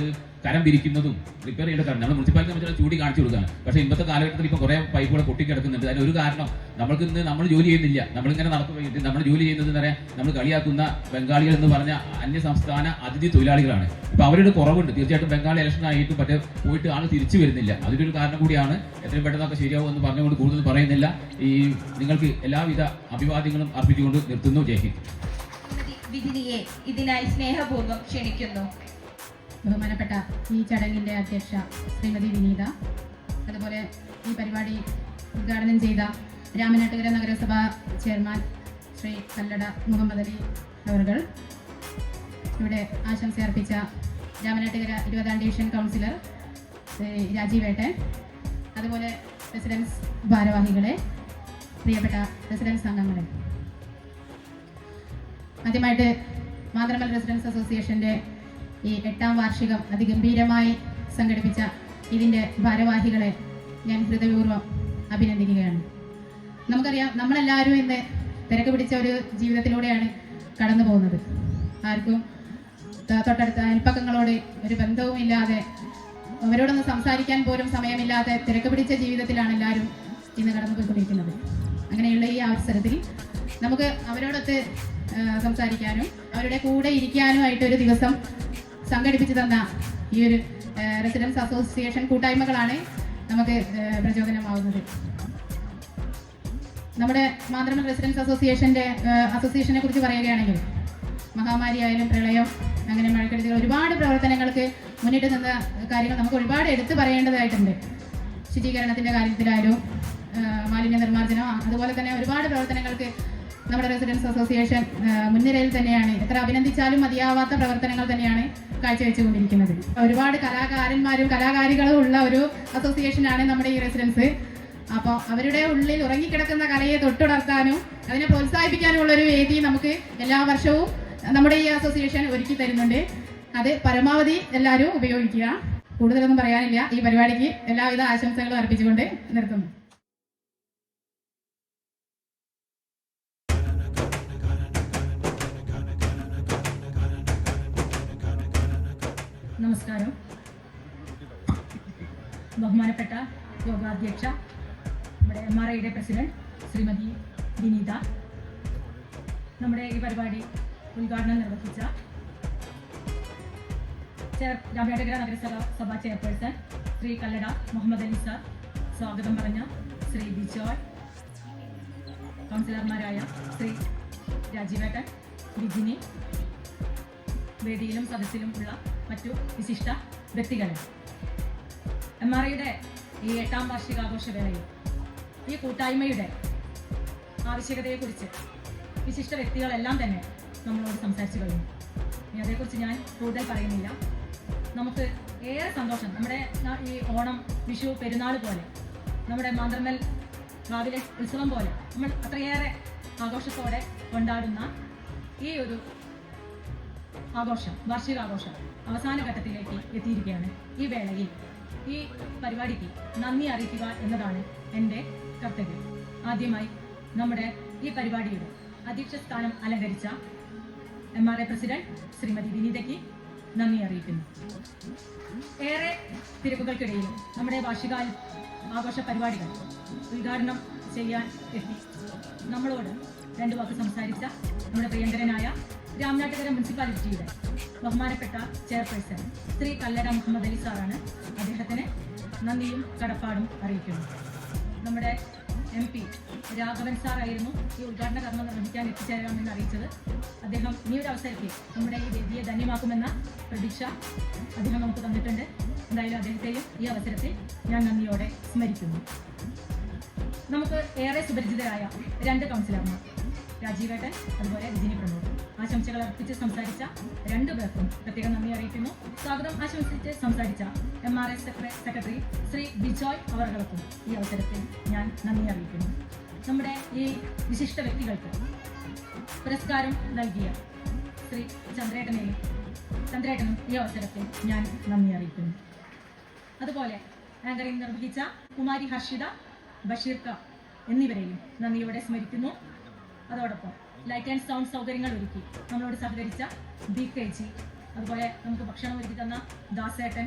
കരം പിരിക്കുന്നതും റിപ്പയർ ചെയ്യേണ്ട കാരണം നമ്മൾ മുനിസിപ്പാലിറ്റി വെച്ചാൽ ചൂടി കാണിച്ചു കൊടുക്കുകയാണ്. പക്ഷേ ഇന്നത്തെ കാലഘട്ടത്തിൽ ഇപ്പോൾ കുറേ പൈപ്പുകൾ പൊട്ടിക്കിടക്കുന്നുണ്ട്. അതിനൊരു കാരണം നമ്മൾക്ക് ഇന്ന് നമ്മൾ ജോലി ചെയ്യുന്നില്ല, നമ്മളിങ്ങനെ നടക്കുകയും നമ്മൾ ജോലി ചെയ്യുന്നത് പറയാം നമ്മൾ കളിയാക്കുന്ന ബംഗാളികൾ എന്ന് പറഞ്ഞ അന്യ സംസ്ഥാന അതിഥി തൊഴിലാളികളാണ്. ഇപ്പോൾ അവരുടെ കുറവുണ്ട്. തീർച്ചയായിട്ടും ബംഗാൾ ഇലക്ഷൻ ആയിട്ടും മറ്റേ പോയിട്ട് ആൾ തിരിച്ചു വരുന്നില്ല. അതിനൊരു കാരണം കൂടിയാണ്. എത്രയും പെട്ടെന്നൊക്കെ ശരിയാവും എന്ന് പറഞ്ഞുകൊണ്ട് കൂടുതൽ പറയുന്നില്ല. ഈ നിങ്ങൾക്ക് എല്ലാവിധ അഭിവാദ്യങ്ങളും അർപ്പിച്ചുകൊണ്ട് നിർത്തുന്നു. ജയ് ഹിന്ദ്. വിധിനിയെ ഇതിനായി സ്നേഹപൂർവ്വം ക്ഷണിക്കുന്നു. ബഹുമാനപ്പെട്ട ഈ ചടങ്ങിൻ്റെ അധ്യക്ഷ ശ്രീമതി വിനീത, അതുപോലെ ഈ പരിപാടി ഉദ്ഘാടനം ചെയ്ത രാമനാട്ടുകര നഗരസഭ ചെയർമാൻ ശ്രീ കല്ലട മുഹമ്മദ് അലി അവർ, ഇവിടെ ആശംസ അർപ്പിച്ച രാമനാട്ടുകര 20ാം ഡിവിഷൻ കൗൺസിലർ രാജീവേട്ടൻ, അതുപോലെ റെസിഡൻസ് ഭാരവാഹികളെ, പ്രിയപ്പെട്ട റെസിഡൻസ് അംഗങ്ങളെ, ആദ്യമായിട്ട് മാന്ത്രമൽ റെസിഡൻസ് അസോസിയേഷൻ്റെ ഈ 8ാം വാർഷികം അതിഗംഭീരമായി സംഘടിപ്പിച്ച ഇതിൻ്റെ ഭാരവാഹികളെ ഞാൻ ഹൃദയപൂർവ്വം അഭിനന്ദിക്കുകയാണ്. നമുക്കറിയാം, നമ്മളെല്ലാവരും ഇന്ന് തിരക്ക് പിടിച്ച ഒരു ജീവിതത്തിലൂടെയാണ് കടന്നു പോകുന്നത്. ആർക്കും തൊട്ടടുത്ത അയൽപ്പക്കങ്ങളോട് ഒരു ബന്ധവുമില്ലാതെ, അവരോടൊന്ന് സംസാരിക്കാൻ പോലും സമയമില്ലാതെ തിരക്ക് പിടിച്ച ജീവിതത്തിലാണ് എല്ലാവരും ഇന്ന് കടന്നു പോയിക്കൊണ്ടിരിക്കുന്നത്. അങ്ങനെയുള്ള ഈ അവസരത്തിൽ നമുക്ക് അവരോടൊത്ത് സംസാരിക്കാനും അവരുടെ കൂടെ ഇരിക്കാനുമായിട്ട് ഒരു ദിവസം സംഘടിപ്പിച്ചു തന്ന ഈ ഒരു റെസിഡൻസ് അസോസിയേഷൻ കൂട്ടായ്മകളാണ് നമുക്ക് പ്രചോദനമാവുന്നത്. നമ്മുടെ മാന്ത്രമൽ റെസിഡൻസ് അസോസിയേഷനെ കുറിച്ച് പറയുകയാണെങ്കിൽ മഹാമാരി ആയാലും പ്രളയം, അങ്ങനെ മഴക്കെടുതികൾ, ഒരുപാട് പ്രവർത്തനങ്ങൾക്ക് മുന്നിട്ട് നിന്ന കാര്യങ്ങൾ നമുക്ക് ഒരുപാട് എടുത്തു പറയേണ്ടതായിട്ടുണ്ട്. ശുചീകരണത്തിൻ്റെ കാര്യത്തിലായാലും മാലിന്യ നിർമ്മാർജ്ജനം, അതുപോലെ തന്നെ ഒരുപാട് പ്രവർത്തനങ്ങൾക്ക് നമ്മുടെ റെസിഡൻസ് അസോസിയേഷൻ മുൻനിരയിൽ തന്നെയാണ്. എത്ര അഭിനന്ദിച്ചാലും മതിയാവാത്ത പ്രവർത്തനങ്ങൾ തന്നെയാണ് കാഴ്ചവെച്ചുകൊണ്ടിരിക്കുന്നത്. ഒരുപാട് കലാകാരന്മാരും കലാകാരികളും ഉള്ള ഒരു അസോസിയേഷനാണ് നമ്മുടെ ഈ റെസിഡൻസ്. അപ്പോൾ അവരുടെ ഉള്ളിൽ ഉറങ്ങിക്കിടക്കുന്ന കലയെ തൊട്ടുണർത്താനും അതിനെ പ്രോത്സാഹിപ്പിക്കാനുമുള്ള ഒരു വേദി നമുക്ക് എല്ലാ വർഷവും നമ്മുടെ ഈ അസോസിയേഷൻ ഒരുക്കി തരുന്നുണ്ട്. അത് പരമാവധി എല്ലാവരും ഉപയോഗിക്കുക. കൂടുതലൊന്നും പറയാനില്ല. ഈ പരിപാടിക്ക് എല്ലാവിധ ആശംസകളും അർപ്പിച്ചുകൊണ്ട് നിർത്തുന്നു. നമസ്കാരം. ബഹുമാനപ്പെട്ട യോഗാധ്യക്ഷ, നമ്മുടെ MRIയുടെ പ്രസിഡന്റ് ശ്രീമതി വിനീത, നമ്മുടെ ഈ പരിപാടി ഉദ്ഘാടനം നിർവഹിച്ച രാമനാട്ടുകര നഗരസഭ ചെയർപേഴ്സൺ ശ്രീ കല്ലട മുഹമ്മദ് അലി സാർ, സ്വാഗതം പറഞ്ഞ ശ്രീ ബിജോയ്, കൗൺസിലർമാരായ ശ്രീ രാജീവേട്ടൻ, വിജിനി, വേദിയിലും സദസ്സിലും ഉള്ള മറ്റു വിശിഷ്ട വ്യക്തികളെ, MRIയുടെ ഈ 8ാം വാർഷികാഘോഷ വേളയിൽ ഈ കൂട്ടായ്മയുടെ ആവശ്യകതയെക്കുറിച്ച് വിശിഷ്ട വ്യക്തികളെല്ലാം തന്നെ നമ്മളോട് സംസാരിച്ചു കഴിഞ്ഞു. ഇനി അതേക്കുറിച്ച് ഞാൻ കൂടുതൽ പറയുന്നില്ല. നമുക്ക് ഏറെ സന്തോഷം, നമ്മുടെ ഈ ഓണം, വിഷു, പെരുന്നാൾ പോലെ, നമ്മുടെ മാന്ത്രമൽ കാവിലെ ഉത്സവം പോലെ നമ്മൾ അത്രയേറെ ആഘോഷത്തോടെ കൊണ്ടാടുന്ന ഈ ഒരു ആഘോഷം, വാർഷികാഘോഷം അവസാന ഘട്ടത്തിലേക്ക് എത്തിയിരിക്കുകയാണ്. ഈ വേളയിൽ ഈ പരിപാടിക്ക് നന്ദി അറിയിക്കുക എന്നതാണ് എൻ്റെ കർത്തവ്യം. ആദ്യമായി നമ്മുടെ ഈ പരിപാടിയുടെ അധ്യക്ഷ സ്ഥാനം അലങ്കരിച്ച MRI പ്രസിഡന്റ് ശ്രീമതി വിനീതയ്ക്ക് നന്ദി അറിയിക്കുന്നു. ഏറെ തിരക്കുകൾക്കിടയിലും നമ്മുടെ വാർഷിക ആഘോഷ പരിപാടികൾ ഉദ്ഘാടനം ചെയ്യാൻ എത്തി നമ്മളോട് 2 വാക്ക് സംസാരിച്ച നമ്മുടെ പ്രിയങ്കരനായ രാമനാട്ടുകര മുനിസിപ്പാലിറ്റിയുടെ ബഹുമാനപ്പെട്ട ചെയർപേഴ്സൺ ശ്രീ കല്ലട മുഹമ്മദ് അലി സാറാണ്. അദ്ദേഹത്തിന് നന്ദിയും കടപ്പാടും അറിയിക്കുന്നു. നമ്മുടെ MP രാഘവൻ സാറായിരുന്നു ഈ ഉദ്ഘാടന കർമ്മം നിർവഹിക്കാൻ എത്തിച്ചേരാമെന്ന് അറിയിച്ചത്. അദ്ദേഹം ഇനിയൊരു അവസരത്തിൽ നമ്മുടെ ഈ വേദിയെ ധന്യമാക്കുമെന്ന പ്രതീക്ഷ അദ്ദേഹം നമുക്ക് തന്നിട്ടുണ്ട്. എന്തായാലും അദ്ദേഹത്തെയും ഈ അവസരത്തിൽ ഞാൻ നന്ദിയോടെ സ്മരിക്കുന്നു. നമുക്ക് ഏറെ സുപരിചിതരായ 2 കൗൺസിലർമാർ, രാജീവേട്ടൻ അതുപോലെ വിജിനി പ്രമോദ്, ആശംസകൾ അർപ്പിച്ച് സംസാരിച്ച 2 പേർക്കും പ്രത്യേകം നന്ദി അറിയിക്കുന്നു. സ്വാഗതം ആശംസിച്ച് സംസാരിച്ച MRI സെക്രട്ടറി ശ്രീ ബിജോയ് അവർക്കും ഈ അവസരത്തിൽ ഞാൻ നന്ദി അറിയിക്കുന്നു. നമ്മുടെ ഈ വിശിഷ്ട വ്യക്തികൾക്ക് പുരസ്കാരം നൽകിയ ശ്രീ ചന്ദ്രേട്ടനും ഈ അവസരത്തിൽ ഞാൻ നന്ദി അറിയിക്കുന്നു. അതുപോലെ ആങ്കറിംഗ് നിർവഹിച്ച കുമാരി ഹർഷിത, ബഷീർക്ക എന്നിവരെയും നന്ദിയോടെ സ്മരിക്കുന്നു. അതോടൊപ്പം ലൈറ്റ് ആൻഡ് സൗണ്ട് സൗകര്യങ്ങൾ ഒരുക്കി നമ്മളോട് സഹകരിച്ച BKG, അതുപോലെ നമുക്ക് ഭക്ഷണം ഒരുക്കി തന്ന ദാസേട്ടൻ,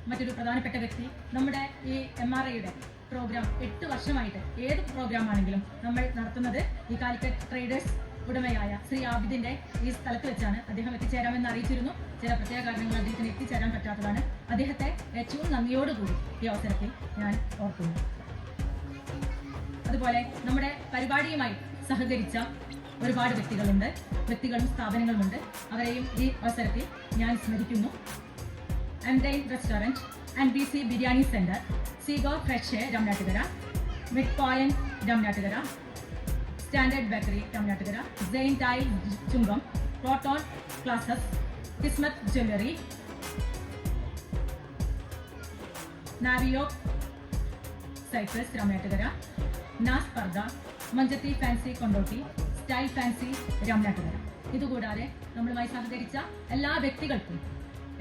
മറ്റൊരു പ്രധാനപ്പെട്ട വ്യക്തി. നമ്മുടെ ഈ MRIയുടെ പ്രോഗ്രാം 8 വർഷമായിട്ട് ഏത് പ്രോഗ്രാം ആണെങ്കിലും നമ്മൾ നടത്തുന്നത് ഈ കാലിക്കറ്റ് ട്രേഡേഴ്സ് ഉടമയായ ശ്രീ ആബിദിന്റെ ഈ സ്ഥലത്ത് വെച്ചാണ്. അദ്ദേഹം എത്തിച്ചേരാമെന്ന് അറിയിച്ചിരുന്നു. ചില പ്രത്യേക കാരണങ്ങൾ അദ്ദേഹത്തിന് എത്തിച്ചേരാൻ പറ്റാത്തതാണ്. അദ്ദേഹത്തെ ഏറ്റവും നന്ദിയോടുകൂടി ഈ അവസരത്തിൽ ഞാൻ ഓർക്കുന്നു. അതുപോലെ നമ്മുടെ പരിപാടിയുമായി സഹകരിച്ച ഒരുപാട് വ്യക്തികളും സ്ഥാപനങ്ങളുമുണ്ട്. അവരെയും ഈ അവസരത്തിൽ ഞാൻ സ്മരിക്കുന്നു. എംഡൈൻ റെസ്റ്റോറൻറ്റ്, NBC ബിരിയാണി സെന്റർ, സീഗോ fresh Ramanattukara, mid point Ramanattukara, standard bakery Ramanattukara, Zain tile Chungam, proton classes, Kismath jewellery, Navio cycles Ramanattukara, Naz പർദ, Manchathi fancy Kondotty, style fancy Ramanattukara. ഇതുകൂടാതെ നമ്മളുമായി സഹകരിച്ച എല്ലാ വ്യക്തികൾക്കും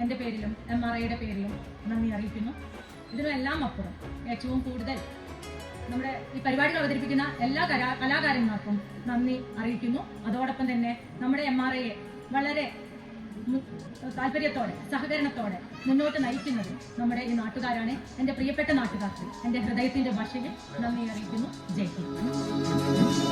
എൻ്റെ പേരിലും MRIയുടെ പേരിലും നന്ദി അറിയിക്കുന്നു. ഇതിനെല്ലാം അപ്പുറം ഏറ്റവും കൂടുതൽ നമ്മുടെ ഈ പരിപാടികൾ അവതരിപ്പിക്കുന്ന എല്ലാ കലാകാരന്മാർക്കും നന്ദി അറിയിക്കുന്നു. അതോടൊപ്പം തന്നെ നമ്മുടെ MRIയെ വളരെ താല്പര്യത്തോടെ സഹകരണത്തോടെ മുന്നോട്ട് നയിക്കുന്നത് നമ്മുടെ ഈ നാട്ടുകാരാണ്. എൻ്റെ പ്രിയപ്പെട്ട നാട്ടുകാർക്ക് എൻ്റെ ഹൃദയത്തിൻ്റെ ഭാഷയിൽ നന്ദി അറിയിക്കുന്നു. ജയ് ഹിന്ദ്.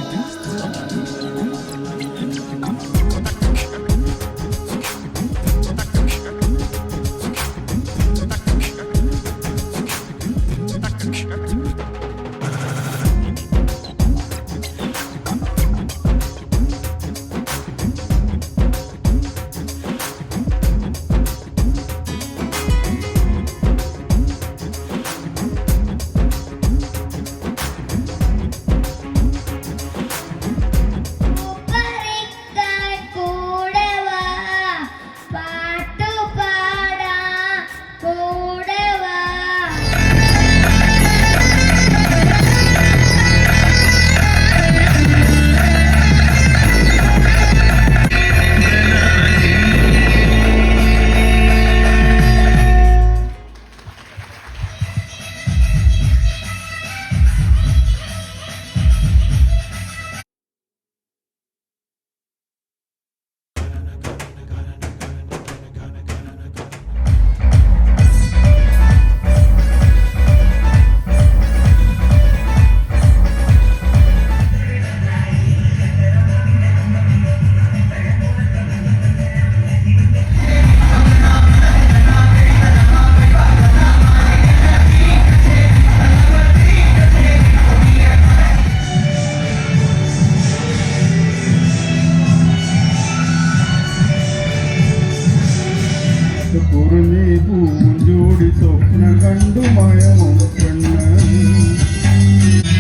പൂഞ്ചോടി സ്വപ്ന കണ്ടു മയമും പെണ്ണ്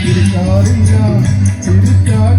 തിരിച്ചാറില്ല തിരിച്ചാൽ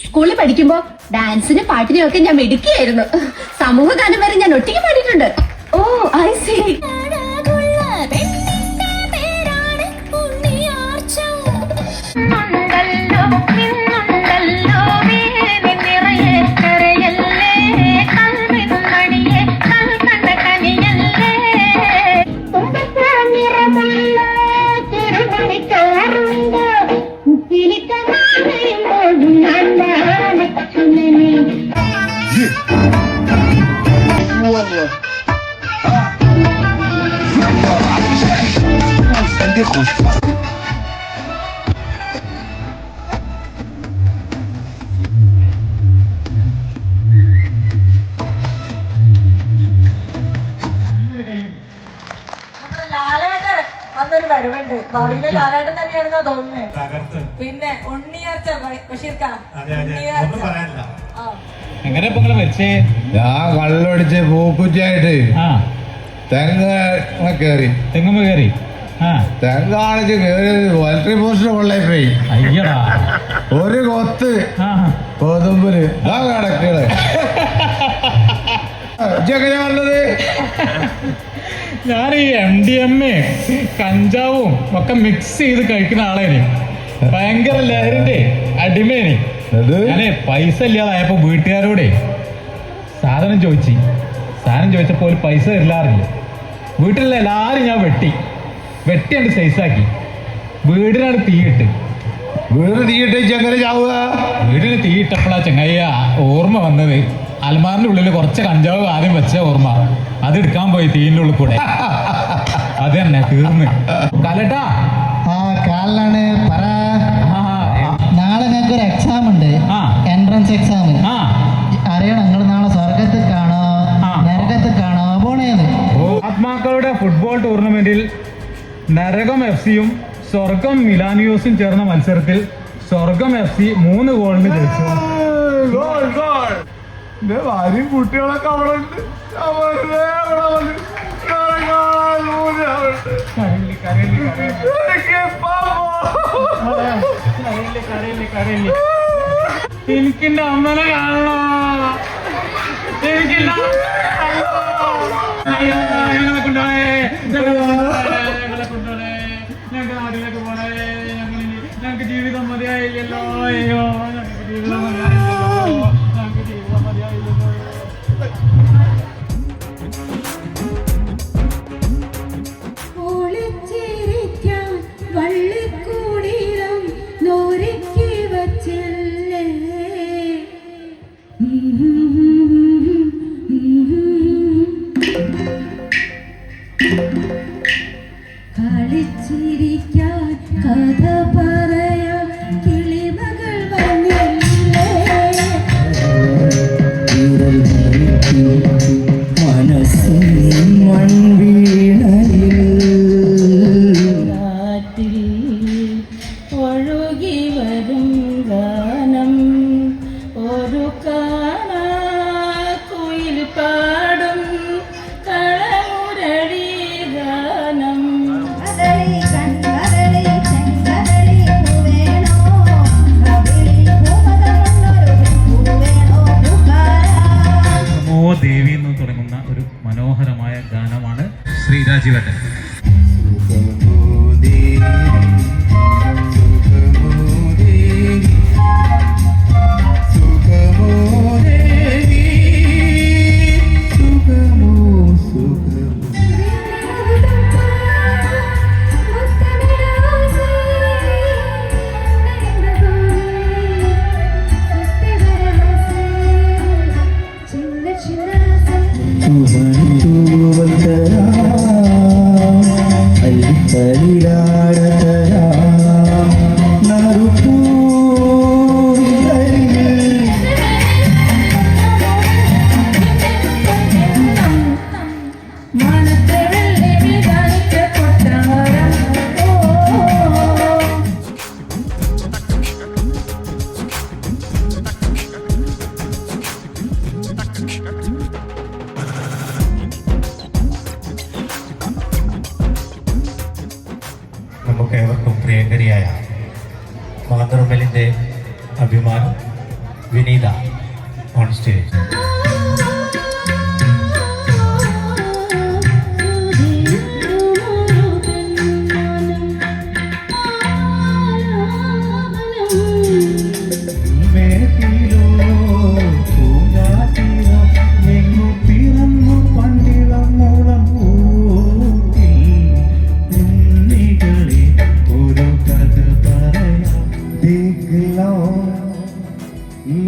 സ്കൂളിൽ പഠിക്കുമ്പോ ഡാൻസിനും പാട്ടിനും ഒക്കെ ഞാൻ മിടുക്കിയായിരുന്നു. സമൂഹ ഗാനം വരെ ഞാൻ ഒറ്റയ്ക്ക് പാടിയിട്ടുണ്ട്. ഓ ഐ സി. Yeah. ലാലേട്ടൻ വന്നൊരു വരവുണ്ട്. ഭാവിയിലെ ലാലേട്ടൻ തന്നെയാണെന്നാ തോന്നുന്നത്. പിന്നെ ഉണ്ണിയാർച്ച ബഷീർക്ക എങ്ങനെ ഇപ്പൊ നിങ്ങള് മരിച്ചേ? ഞാൻ കള്ളടിച്ച് പൂക്കുറ്റിയായിട്ട് തെങ്ങുമ്പോ കയറി തെങ്ങാണിച്ച് കയറി ഇലക്ട്രിക് പോസ്റ്റ് കൊള്ളായി പോയി. അയ്യടാ ഒരു കൊത്ത് കൊതുമ്പില് കിടക്കള് ഇതൊക്കെ പറഞ്ഞത്. ഞാൻ ഈ MDMA കഞ്ചാവും ഒക്കെ മിക്സ് ചെയ്ത് കഴിക്കുന്ന ആളേന്. ഭയങ്കര ലഹരിന്റെ അടിമേന്. ഞാനേ പൈസ ഇല്ലാതായപ്പോ വീട്ടുകാരോടെ സാധനം ചോദിച്ചപ്പോ ഒരു പൈസ തരില്ലാറില്ല. വീട്ടിലുള്ള എല്ലാരും ഞാൻ വെട്ടിയാണ് സൈസാക്കി വീടിനാണ് തീയിട്ട്. വീട് തീയിട്ട് ചെങ്ങനെ ചാവുക? വീടിന് തീയിട്ടപ്പോഴാ ചെങ്ങയ്യ ഓർമ്മ വന്നത്. അൽമാറിന്റെ ഉള്ളിൽ കുറച്ച് കഞ്ചാവ് ആദ്യം വെച്ച ഓർമ്മ. അത് എടുക്കാൻ പോയി തീയിന്റെ ഉള്ളിൽ കൂടെ. അത് തന്നെ തീർന്ന്. കാലട്ടാ കാലിലാണ് പറ. നാളെ ഞങ്ങൾക്ക് ഒരു എക്സാം ഉണ്ട്, എൻട്രൻസ് എക്സാം. അറിയണം നിങ്ങൾ നാളെ സ്വർഗത്തിൽ കാണോ നരകത്തിൽ കാണോ പോണേന്ന്. ആത്മാക്കളുടെ ഫുട്ബോൾ ടൂർണമെന്റിൽ നരകം FC-യും സ്വർഗം മിലാനിയോസും ചേർന്ന മത്സരത്തിൽ സ്വർഗം FC 3 ഗോളിന് ജയിച്ചു. ഭാര്യയും കുട്ടികളൊക്കെ അവിടെ ഉണ്ട്. എനിക്കെന്റെ അമ്മനെ കാണണോ? എനിക്കില്ല. ഞങ്ങളെ കൊണ്ടുപോയേ, ഞങ്ങൾക്ക് നാട്ടിലേക്ക് പോണേ. ഞങ്ങൾക്ക് ജീവിതം മതിയായില്ലല്ലോ. അയ്യോ ഞങ്ങൾക്ക് ജീവിതം മതിയായില്ലല്ലോ. കളിച്ചിരിക്കാൻ കഥ പറയാൻ കിളിമകൾ വന്നില്ലേ. മനസ്സിൻ മൺവീണയിൽ കാറ്റിൽ ഒഴുകി വരും ഗാനം ഒരു കാണാ കുയിൽ പാടും കളമുരളി ഗാനം. നമോ ദേവി എന്ന് തുടങ്ങുന്ന ഒരു മനോഹരമായ ഗാനമാണ് ശ്രീരാജീവേട്ടൻ. നമുക്കേവർക്കും പ്രിയങ്കരിയായ മാതൃമലിൻ്റെ അഭിമാനം വിനീത ഓൺ സ്റ്റേജ്.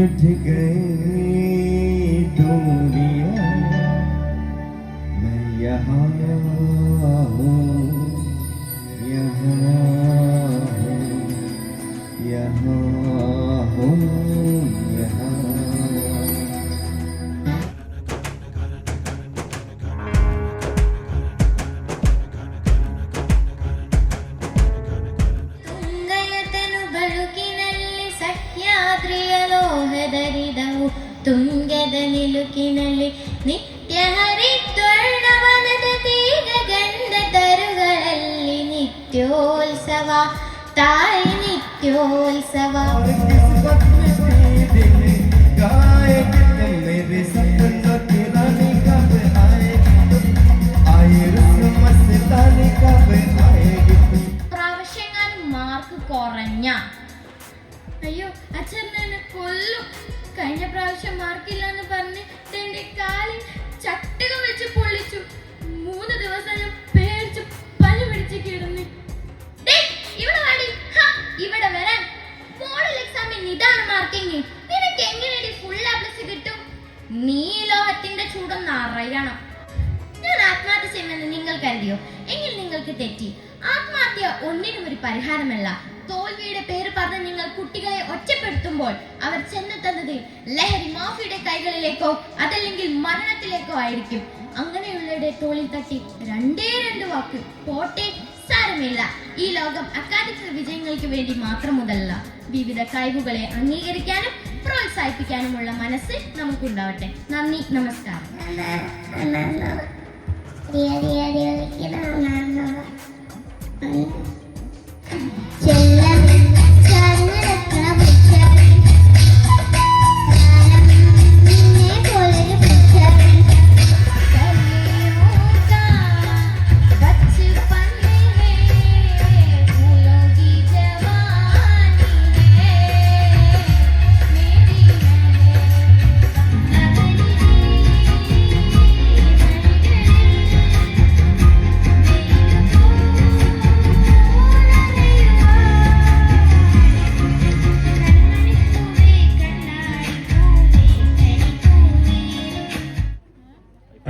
मिट गए പൂവല്ലി നിത്യഹരിത്വർണവനത തീരഗന്ധ തരുകളല്ലി നിത്യോത്സവ തായ് നിത്യോത്സവ. പ്രാവശ്യങ്ങാനും മാർക്ക് കുറഞ്ഞ അയ്യോ അച്ഛനെ കൊല്ലും. കഴിഞ്ഞ പ്രാവശ്യം മാർക്കില്ല എന്ന് പറഞ്ഞ് എന്റെ കാലിൽ ചട്ടകം വെച്ച് പൊള്ളിച്ചു. 3 ദിവസം ഞാൻ പേടിച്ച് പല്ല് പിടിച്ച് കിടന്നു. ഇവിടെ വരാൻ മോഡൽ എക്സാമിന് ഇതാണ് മാർക്കിങ്. നിനക്ക് എങ്ങനെയാണ് ഫുൾ എ പ്ലസ് കിട്ടും? നീ ലോഹത്തിന്റെ ചൂടൊന്ന് അറിയണം. ഞാൻ ആത്മഹത്യ ചെയ്യുമെന്ന് നിങ്ങൾ കരുതിയോ? എങ്കിൽ നിങ്ങൾക്ക് തെറ്റി. ആത്മഹത്യ ഒന്നിനും ഒരു പരിഹാരമല്ല. തോൽവിയുടെ പേര് പറഞ്ഞ് നിങ്ങൾ കുട്ടികളെ ഒറ്റപ്പെടുത്തുമ്പോൾ അവർ ചെന്നെത്തുന്നത് ലഹരി മാഫിയുടെ കൈകളിലേക്കോ അതല്ലെങ്കിൽ മരണത്തിലേക്കോ ആയിരിക്കും. അങ്ങനെയുള്ളവരുടെ തോളിൽ തട്ടി 2 വാക്ക് പോട്ടെ, സാരമില്ല. ഈ ലോകം അക്കാദമിക് വിജയങ്ങൾക്ക് വേണ്ടി മാത്രമുതല്ല, വിവിധ കഴിവുകളെ അംഗീകരിക്കാനും പ്രോത്സാഹിപ്പിക്കാനുമുള്ള മനസ്സ് നമുക്കുണ്ടാവട്ടെ. നന്ദി, നമസ്കാരം.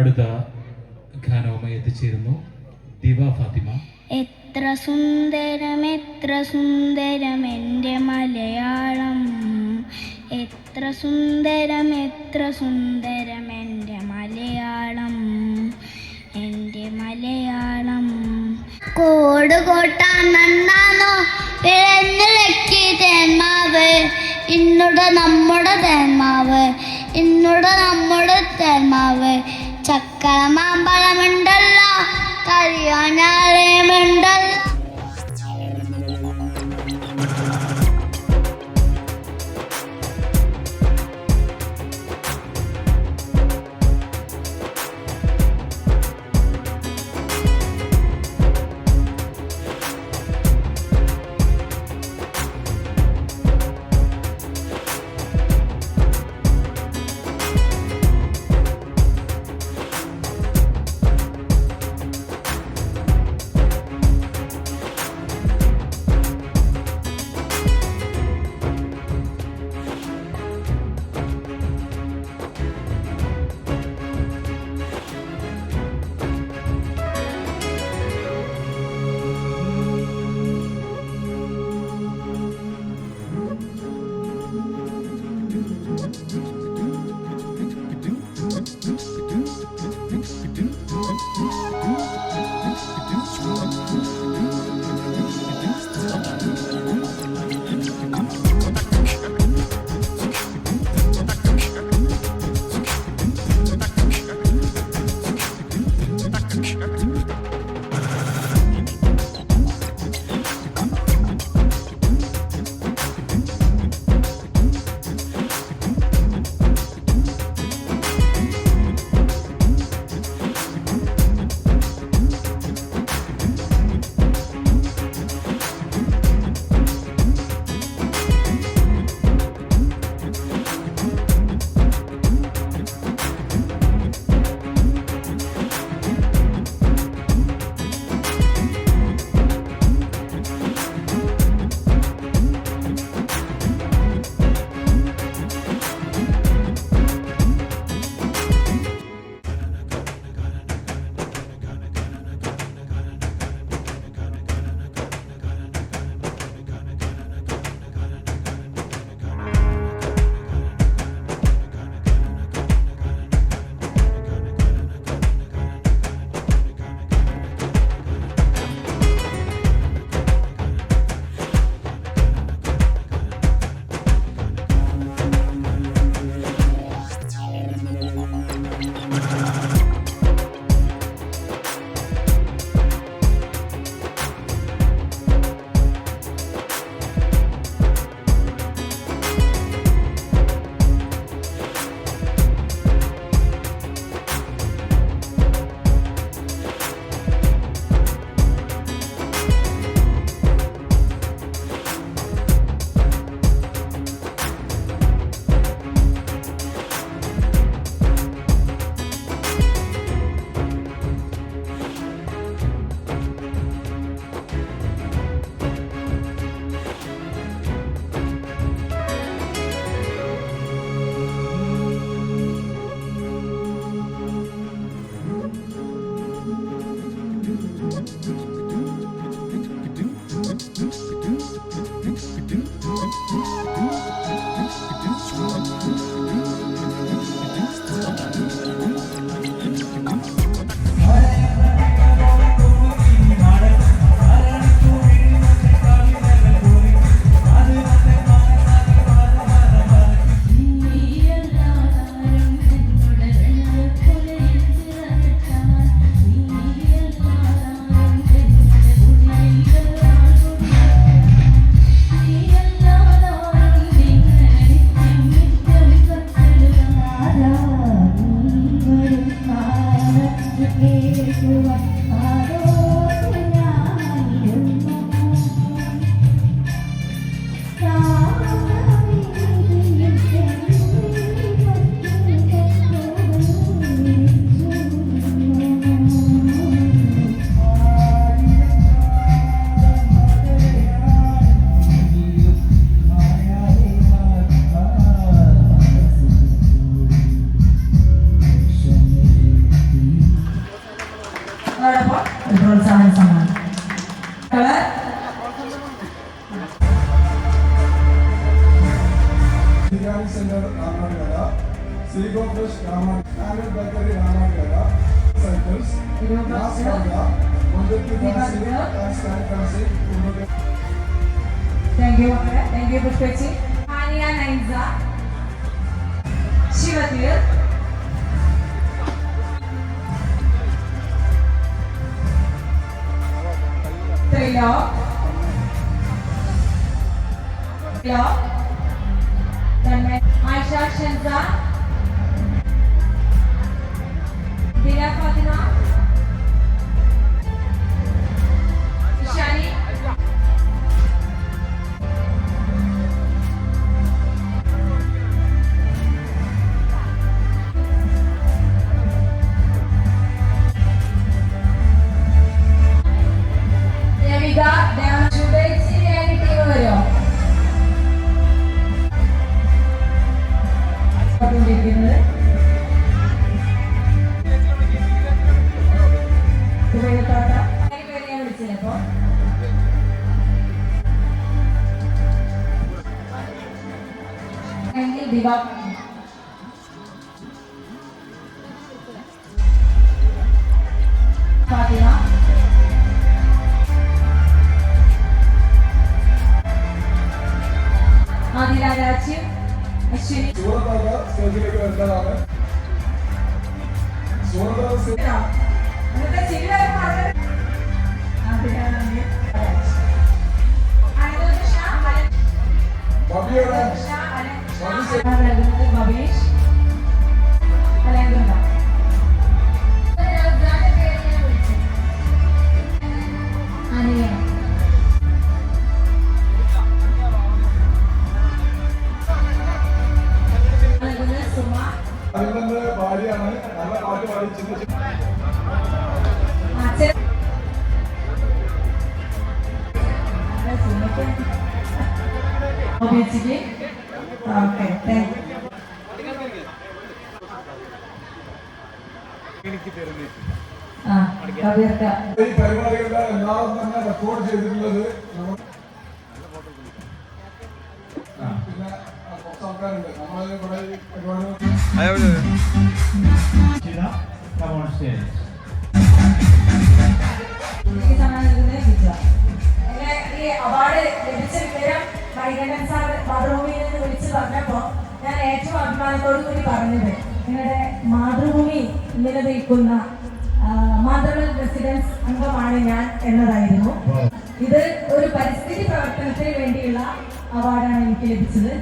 അടുത്ത ഗാനവുമായി എത്തിച്ചേരുന്നു ദിവ ഫാത്തിമ. എത്ര സുന്ദരം എൻ്റെ മലയാളം, എത്ര സുന്ദരം എൻ്റെ മലയാളം, എൻ്റെ മലയാളം. കോട് കോട്ടാൻ നന്നാണോ പിഴഞ്ഞിളക്കി തേന്മാവ്, ഇന്നുടെ നമ്മുടെ തേന്മാവ്, ഇന്നുടെ നമ്മുടെ തേന്മാവ്. ചക്കര മാമ്പഴമുണ്ടല്ലോ, കഴിയാനാളേമുണ്ടല്ലോ. സമ്മാനം. ബിരിയാണി സെന്റർ രാമാങ്കല, സീഗോ ഫ്രഷ് രാമാങ്കല, ബേക്കറി രാമാങ്കല, cycles, Thank you, thank you, Pushpechi. Ania Nainza, Shivatir, Trilok, then Aisha Shenza, Dina Fatima, Ishani, Devika, Devana Chubechi, and Tivario. Fatima, Adila Rajiv, Ashwini. സ്റ്റേജിലേക്ക് വരുന്നതാണ്. അതിന്റെ ഭാര്യയാണ്, നല്ല പാട്ട് പാടി ചിന്തിച്ചു. ഈ പരിപാടികളുടെ എല്ലാം തന്നെ റെക്കോർഡ് ചെയ്തിട്ടുള്ളത് പിന്നെ കുറച്ച് ആൾക്കാരുണ്ട്. നമ്മളെ ഇവിടെ ഈ പരിപാടി Come on stage. ഈ അവാർഡ് ലഭിച്ച വിവരം വൈകണ്ഠൻ സാർ മാതൃഭൂമിയിൽ നിന്ന് വിളിച്ചു പറഞ്ഞപ്പോ ഞാൻ ഏറ്റവും അഭിമാനത്തോടു കൂടി പറഞ്ഞത് നിങ്ങളുടെ മാതൃഭൂമി നിലനിൽക്കുന്ന മാതൃഭൂമി റെസിഡൻസ് അംഗമാണ് ഞാൻ എന്നതായിരുന്നു. ഇത് ഒരു പരിസ്ഥിതി പ്രവർത്തനത്തിന് വേണ്ടിയുള്ള അവാർഡാണ് എനിക്ക് ലഭിച്ചത്.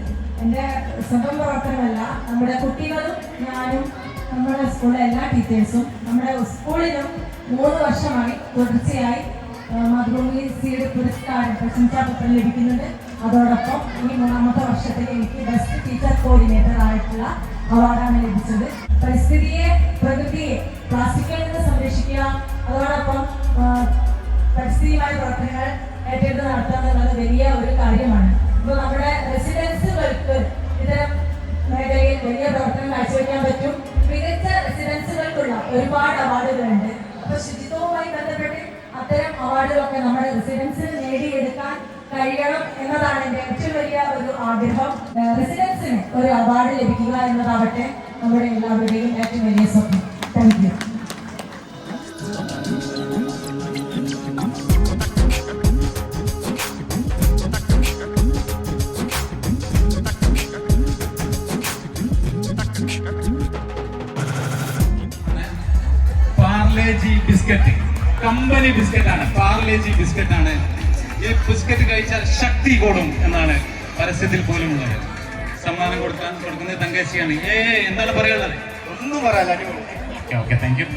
എൻ്റെ സ്വന്തം പ്രവർത്തനമല്ല, നമ്മുടെ കുട്ടികളും ഞാനും നമ്മുടെ സ്കൂളിലെ എല്ലാ ടീച്ചേഴ്സും നമ്മുടെ സ്കൂളിലും 3 വർഷമായി തുടർച്ചയായി മാതൃഭൂമി സീഡ് പുരസ്കാരം പ്രശംസാപത്രം ലഭിക്കുന്നുണ്ട്. അതോടൊപ്പം ഈ 3ാമത്തെ വർഷത്തിൽ എനിക്ക് ബെസ്റ്റ് ടീച്ചർ കോർഡിനേറ്റർ ആയിട്ടുള്ള അവാർഡാണ് ലഭിച്ചത്. പരിസ്ഥിതിയെ, പ്രകൃതിയെ പ്ലാസ്റ്റിക്കിൽ നിന്ന് സംരക്ഷിക്കുക, അതോടൊപ്പം പരിസ്ഥിതിയുമായ പ്രവർത്തനങ്ങൾ ഏറ്റെടുത്ത് നടത്തുക എന്നുള്ളത് വലിയ ഒരു കാര്യമാണ്. ഇപ്പോൾ നമ്മുടെ റെസിഡൻസുകൾക്ക് ഇത്തരം മേഖലയിൽ വലിയ പ്രവർത്തനം കാഴ്ചവെക്കാൻ പറ്റും. മികച്ച റെസിഡൻസുകൾക്കുള്ള ഒരുപാട് അവാർഡുകളുണ്ട്. അപ്പോൾ ശുചിത്വവുമായി ബന്ധപ്പെട്ട് അത്തരം അവാർഡുകളൊക്കെ നമ്മുടെ റെസിഡൻസിന് നേടിയെടുക്കാൻ കഴിയണം എന്നതാണ് എൻ്റെ ഏറ്റവും വലിയ ഒരു ആഗ്രഹം. റെസിഡൻസിന് ഒരു അവാർഡ് ലഭിക്കുക എന്നതാവട്ടെ നമ്മുടെ എല്ലാവരുടെയും ഏറ്റവും വലിയ സ്വപ്നം. Thank you. Parle G biscuit, company ബിസ്ക്കറ്റാണ്, പാർലേജി ബിസ്ക്കറ്റാണ്. ഈ ബിസ്ക്കറ്റ് കഴിച്ചാൽ ശക്തി കൂടും എന്നാണ് പരസ്യത്തിൽ പോലും ഉള്ളത്. സമ്മാനം കൊടുക്കുന്നത് തങ്കച്ചിയാണ്. എന്താണ് പറയാനുള്ളത്? ഒന്നും പറയാല്ല. Okay, thank you.